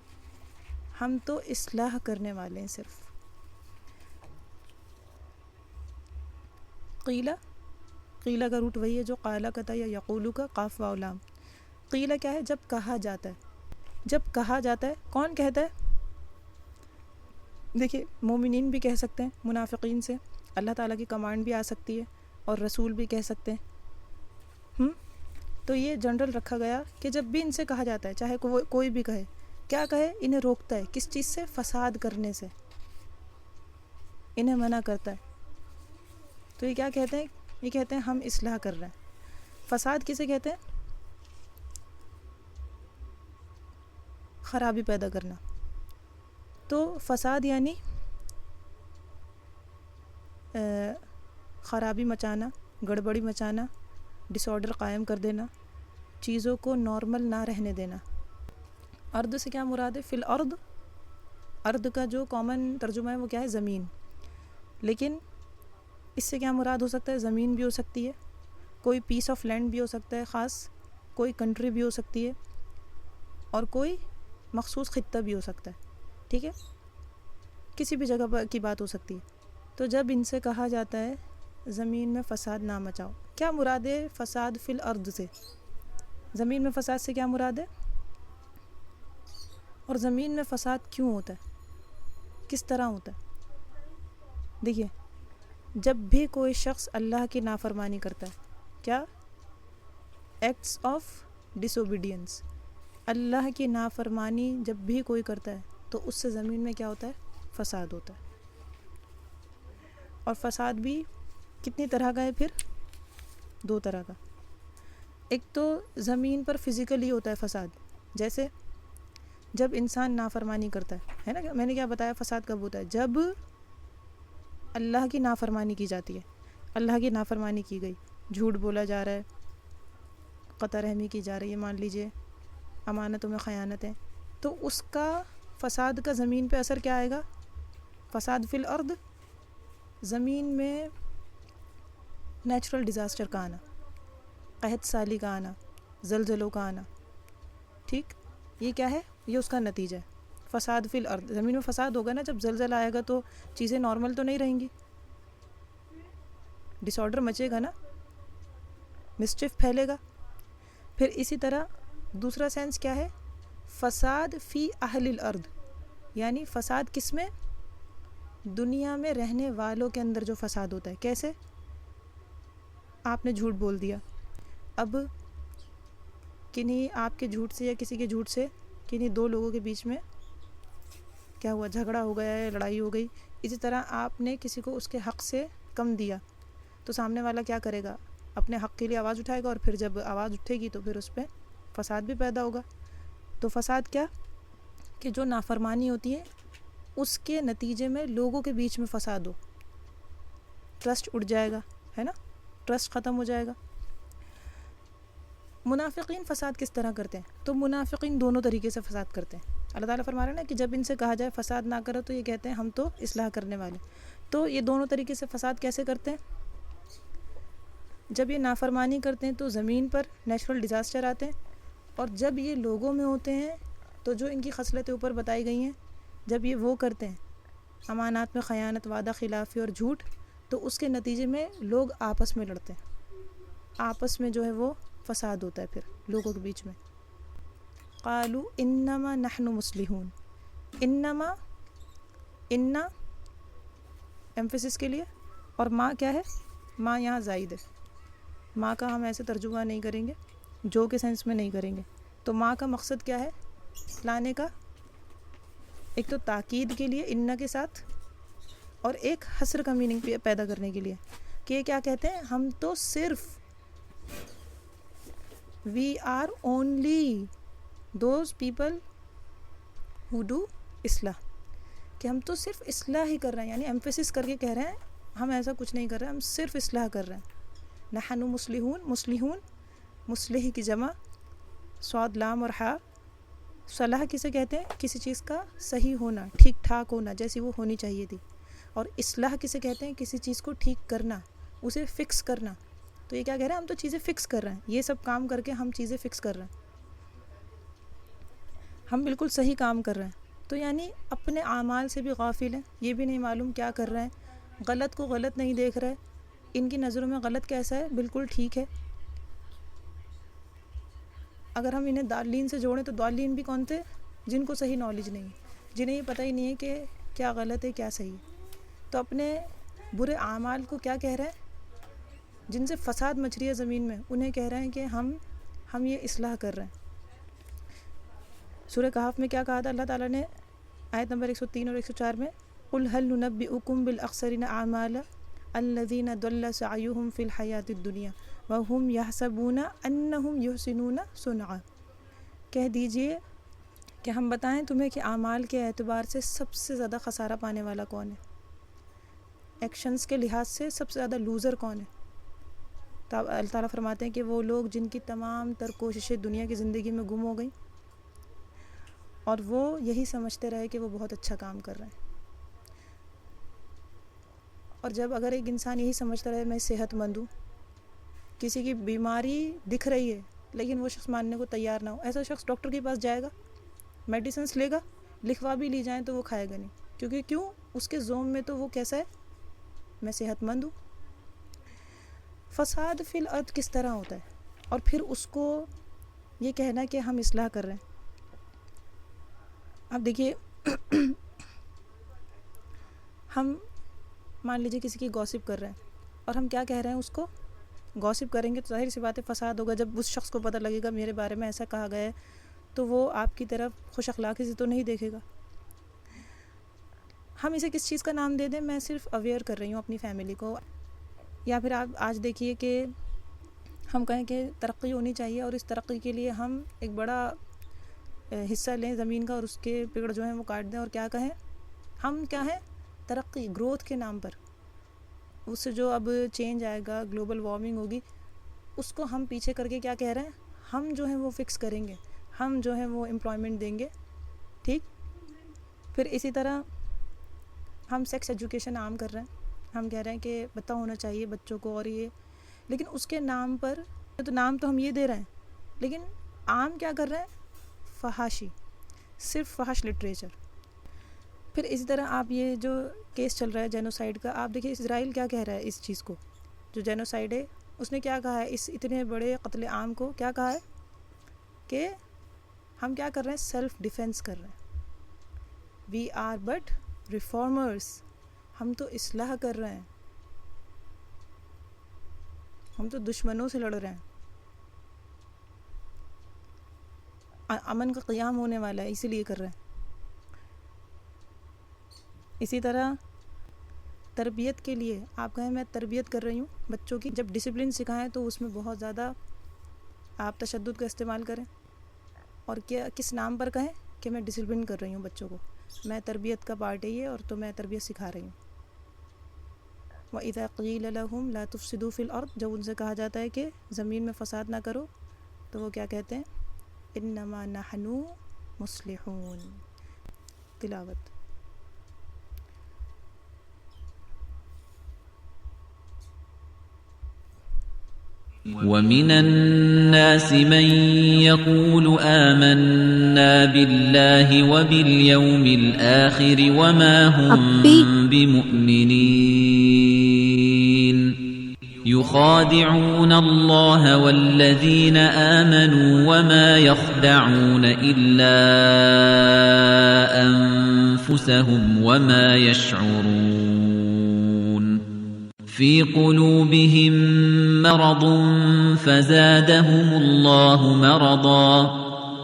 [SPEAKER 1] ہم تو اصلاح کرنے والے ہیں صرف. قیلہ کا روٹ وہی ہے جو قالہ کا تھا یا یقولو کا، قاف واو لام. قیلہ کیا ہے؟ جب کہا جاتا ہے. جب کہا جاتا ہے کون کہتا ہے؟ دیکھیے مومنین بھی کہہ سکتے ہیں منافقین سے، اللہ تعالیٰ کی کمانڈ بھی آ سکتی ہے اور رسول بھی کہہ سکتے ہیں. تو یہ جنرل رکھا گیا کہ جب بھی ان سے کہا جاتا ہے، چاہے کوئی بھی کہے، کیا کہے؟ انہیں روکتا ہے کس چیز سے؟ فساد کرنے سے انہیں منع کرتا ہے. تو یہ کیا کہتے ہیں؟ یہ کہتے ہیں ہم اصلاح کر رہے ہیں. فساد کسے کہتے ہیں؟ خرابی پیدا کرنا. تو فساد یعنی خرابی مچانا، گڑبڑی مچانا، ڈس آرڈر قائم کر دینا، چیزوں کو نارمل نہ رہنے دینا. ارض سے کیا مراد ہے؟ فی الارض، ارض کا جو کامن ترجمہ ہے وہ کیا ہے؟ زمین. لیکن اس سے کیا مراد ہو سکتا ہے؟ زمین بھی ہو سکتی ہے، کوئی پیس آف لینڈ بھی ہو سکتا ہے خاص، کوئی کنٹری بھی ہو سکتی ہے، اور کوئی مخصوص خطہ بھی ہو سکتا ہے. ٹھیک ہے، کسی بھی جگہ پر کی بات ہو سکتی ہے. تو جب ان سے کہا جاتا ہے زمین میں فساد نہ مچاؤ، کیا مراد ہے فساد فی الارض سے؟ زمین میں فساد سے کیا مراد ہے؟ اور زمین میں فساد کیوں ہوتا ہے؟ کس طرح ہوتا ہے؟ دیکھیے جب بھی کوئی شخص اللہ کی نافرمانی کرتا ہے، کیا؟ ایکٹس آف ڈس اوبیڈینس، اللہ کی نافرمانی جب بھی کوئی کرتا ہے تو اس سے زمین میں کیا ہوتا ہے؟ فساد ہوتا ہے. اور فساد بھی کتنی طرح کا ہے؟ پھر 2 طرح کا. ایک تو زمین پر فزیکلی ہوتا ہے فساد، جیسے جب انسان نافرمانی کرتا ہے نا. میں نے کیا بتایا فساد کب ہوتا ہے؟ جب اللہ کی نافرمانی کی جاتی ہے. اللہ کی نافرمانی کی گئی، جھوٹ بولا جا رہا ہے، قطع رحمی کی جا رہی ہے، مان لیجئے امانتوں میں خیانت ہے، تو اس کا فساد کا زمین پہ اثر کیا آئے گا؟ فساد فی الارض، زمین میں نیچرل ڈیزاسٹر کا آنا، قحط سالی کا آنا، زلزلوں کا آنا. ٹھیک، یہ کیا ہے؟ یہ اس کا نتیجہ ہے. فساد فی الارض، زمین میں فساد ہوگا نا، جب زلزلہ آئے گا تو چیزیں نارمل تو نہیں رہیں گی، ڈس آرڈر مچے گا نا، مسچف پھیلے گا. پھر اسی طرح دوسرا سینس کیا ہے؟ فساد فی اہل الارض، یعنی فساد کس میں؟ دنیا میں رہنے والوں کے اندر جو فساد ہوتا ہے. کیسے؟ آپ نے جھوٹ بول دیا، اب کنہیں آپ کے جھوٹ سے یا کسی کے جھوٹ سے کنہیں 2 لوگوں کے بیچ میں کیا ہوا؟ جھگڑا ہو گیا ہے، لڑائی ہو گئی. اسی طرح آپ نے کسی کو اس کے حق سے کم دیا، تو سامنے والا کیا کرے گا؟ اپنے حق کے لیے آواز اٹھائے گا، اور پھر جب آواز اٹھے گی تو پھر اس پہ فساد بھی پیدا ہوگا. تو فساد کیا؟ کہ جو نافرمانی ہوتی ہے اس کے نتیجے میں لوگوں کے بیچ میں فساد ہو، ٹرسٹ اٹھ جائے گا، ہے نا، ٹرسٹ ختم ہو جائے گا. منافقین فساد کس طرح کرتے ہیں؟ تو منافقین دونوں طریقے سے فساد کرتے ہیں. اللہ تعالیٰ فرما رہے ہیں نا کہ جب ان سے کہا جائے فساد نہ کرو تو یہ کہتے ہیں ہم تو اصلاح کرنے والے. تو یہ دونوں طریقے سے فساد کیسے کرتے ہیں؟ جب یہ نافرمانی کرتے ہیں تو زمین پر نیچرل ڈیزاسٹر آتے ہیں، اور جب یہ لوگوں میں ہوتے ہیں تو جو ان کی خصلتیں اوپر بتائی گئی ہیں، جب یہ وہ کرتے ہیں امانات میں خیانت، وعدہ خلافی اور جھوٹ، تو اس کے نتیجے میں لوگ آپس میں لڑتے ہیں، آپس میں جو ہے وہ فساد ہوتا ہے پھر لوگوں کے بیچ میں. قالوا انما نحن مصلحون. انما، انا ایمفیسس کے لیے، اور ماں کیا ہے؟ ماں یہاں زائد ہے. ماں کا ہم ایسے ترجمہ نہیں کریں گے، جو کے سینس میں نہیں کریں گے. تو ماں کا مقصد کیا ہے لانے کا؟ ایک تو تاکید کے لیے انا کے ساتھ، اور ایک حصر کا میننگ پیدا کرنے کے لیے کہ یہ کیا کہتے ہیں، ہم تو صرف we are only those people who do اصلاح، کہ ہم تو صرف اصلاح ہی کر رہے ہیں. یعنی ایمفیسس کر کے کہہ رہے ہیں ہم ایسا کچھ نہیں کر رہے، ہم صرف اصلاح کر رہے ہیں. نحن مصلحون، مصلحون مصلح کی جمع، صاد لام اور ہا. صلاح کسے کہتے ہیں؟ کسی چیز کا صحیح ہونا، ٹھیک ٹھاک ہونا، جیسی وہ ہونی چاہیے تھی. اور اصلاح کسے کہتے ہیں؟ کسی چیز کو ٹھیک کرنا، اسے فکس کرنا. تو یہ کیا کہہ رہے ہیں؟ ہم تو چیزیں فکس کر رہے ہیں، یہ سب کام کر کے ہم چیزیں فکس کر رہے ہیں، ہم بالکل صحیح کام کر رہے ہیں. تو یعنی اپنے اعمال سے بھی غافل ہیں، یہ بھی نہیں معلوم کیا کر رہے ہیں، غلط کو غلط نہیں دیکھ رہے. ان کی نظروں میں غلط کیسا ہے؟ بالکل ٹھیک ہے. اگر ہم انہیں ضالین سے جوڑیں تو ضالین بھی کون تھے؟ جن کو صحیح نالج نہیں، جنہیں یہ پتہ ہی نہیں ہے کہ کیا غلط ہے کیا صحیح ہے. تو اپنے برے اعمال کو کیا کہہ رہے ہیں؟ جن سے فساد مچ رہی ہے زمین میں، انہیں کہہ رہے ہیں کہ ہم یہ اصلاح کر رہے ہیں. سورہ کہف میں کیا کہا تھا اللہ تعالیٰ نے آیت نمبر 103 اور 104 میں؟ قُلْ هَلْ نُنَبِّئُكُمْ بِالْأَخْسَرِينَ أَعْمَالًا الَّذِينَ ضَلَّ سَعْيُهُمْ فِي الْحَيَاةِ الدُّنْيَا وَهُمْ يَحْسَبُونَ أَنَّهُمْ يُحْسِنُونَ صُنْعًا. کہہ دیجئے کہ ہم بتائیں تمہیں کہ اعمال کے اعتبار سے سب سے زیادہ خسارہ پانے والا کون ہے، ایکشنز کے لحاظ سے سب سے زیادہ لوزر کون ہے. تو اللہ تعالیٰ فرماتے ہیں کہ وہ لوگ جن کی تمام تر کوششیں دنیا کی زندگی میں گم ہو گئیں، اور وہ یہی سمجھتے رہے کہ وہ بہت اچھا کام کر رہے ہیں. اور جب اگر ایک انسان یہی سمجھتا رہے میں صحت مند ہوں، کسی کی بیماری دکھ رہی ہے لیکن وہ شخص ماننے کو تیار نہ ہو، ایسا شخص ڈاکٹر کے پاس جائے گا، میڈیسنس لے گا، لکھوا بھی لی جائیں تو وہ کھائے گا نہیں. کیونکہ کیوں؟ اس کے ذوم میں تو وہ کیسا ہے؟ میں صحت مند ہوں. فساد فی الارض کس طرح ہوتا ہے؟ اور پھر اس کو یہ کہنا کہ ہم اصلاح کر رہے ہیں. اب دیکھیے ہم مان لیجیے کسی کی گوسپ کر رہے ہیں، اور ہم کیا کہہ رہے ہیں؟ اس کو گوسپ کریں گے تو ظاہر سی بات ہے فساد ہوگا. جب اس شخص کو پتہ لگے گا میرے بارے میں ایسا کہا گیا ہے تو وہ آپ کی طرف خوش اخلاقی سے تو نہیں دیکھے گا. ہم اسے کس چیز کا نام دے دیں؟ میں صرف اویئر کر رہی ہوں اپنی فیملی کو. یا پھر آپ آج دیکھیے کہ ہم کہیں کہ ترقی ہونی چاہیے، اور اس ترقی کے لیے ہم ایک بڑا حصہ لیں زمین کا اور اس کے پیڑ جو ہیں وہ کاٹ دیں، اور کیا کہیں؟ ہم کیا ہیں؟ ترقی، گروتھ کے نام پر. اس سے جو اب چینج آئے گا، گلوبل وارمنگ ہوگی، اس کو ہم پیچھے کر کے کیا کہہ رہے ہیں؟ ہم جو ہیں وہ فکس کریں گے، ہم جو ہیں وہ امپلائمنٹ دیں گے. ٹھیک. پھر اسی طرح ہم سیکس ایجوکیشن عام کر رہے ہیں، ہم کہہ رہے ہیں کہ پتہ ہونا چاہیے بچوں کو، اور یہ لیکن اس کے نام پر تو نام تو ہم یہ دے رہے ہیں، لیکن عام کیا کر رہے ہیں؟ فحاشی، صرف فحش لٹریچر. پھر اسی طرح آپ یہ جو کیس چل رہا ہے جینوسائیڈ کا، آپ دیکھیے اسرائیل کیا کہہ رہا ہے اس چیز کو، جو جینوسائیڈ ہے اس نے کیا کہا ہے؟ اس اتنے بڑے قتل عام کو کیا کہا ہے؟ کہ ہم کیا کر رہے ہیں؟ سیلف ڈیفینس کر رہے ہیں. وی آر بٹ ریفارمرس، ہم تو اصلاح کر رہے ہیں، ہم تو دشمنوں سے لڑ رہے ہیں. امن کا قیام ہونے والا ہے، اسی لیے کر رہے ہیں. اسی طرح تربیت کے لیے آپ کہیں میں تربیت کر رہی ہوں بچوں کی، جب ڈسپلن سکھائیں تو اس میں بہت زیادہ آپ تشدد کا استعمال کریں، اور کیا کس نام پر کہیں کہ میں ڈسپلن کر رہی ہوں بچوں کو، میں تربیت کا پارٹ ہے یہ، اور تو میں تربیت سکھا رہی ہوں. وَإِذَا قِيلَ لَهُمْ لَا تُفْسِدُوا فِي الْأَرْضِ، جب ان سے کہا جاتا ہے کہ زمین میں فساد نہ کرو، تو وہ کیا کہتے ہیں؟ انما نحن مصلحون. تلاوت.
[SPEAKER 2] وَمِنَ النَّاسِ مَن يَقُولُ آمَنَّا بِاللَّهِ وَبِالْيَوْمِ الْآخِرِ وَمَا هُمْ بِمُؤْمِنِينَ. يخادعون الله والذين آمنوا وما يخدعون إلا أنفسهم وما يشعرون في قلوبهم مرض فزادهم الله مرضا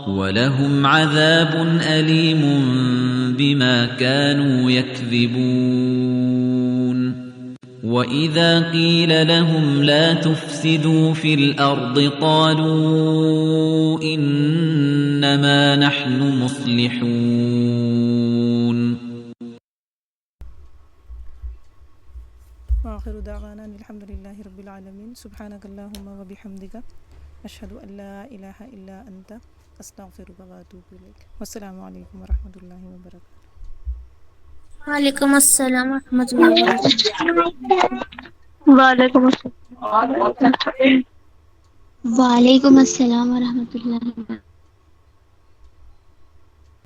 [SPEAKER 2] ولهم عذاب أليم بما كانوا يكذبون وَإِذَا قِيلَ لَهُمْ لَا تُفْسِدُوا فِي الْأَرْضِ قَالُوا إِنَّمَا نَحْنُ مُصْلِحُونَ
[SPEAKER 1] وآخر دعوانا الحمد لله رب العالمين سبحانك اللهم وبحمدك أشهد أن لا إله إلا أنت أستغفرك وأتوب إليك والسلام عليكم ورحمة الله وبركاته.
[SPEAKER 3] وعلیکم السلام ورحمۃ اللہ وبرکاتہ.
[SPEAKER 4] وعلیکم السلام
[SPEAKER 5] وعلیکم السلام ورحمۃ اللہ وبرکاتہ.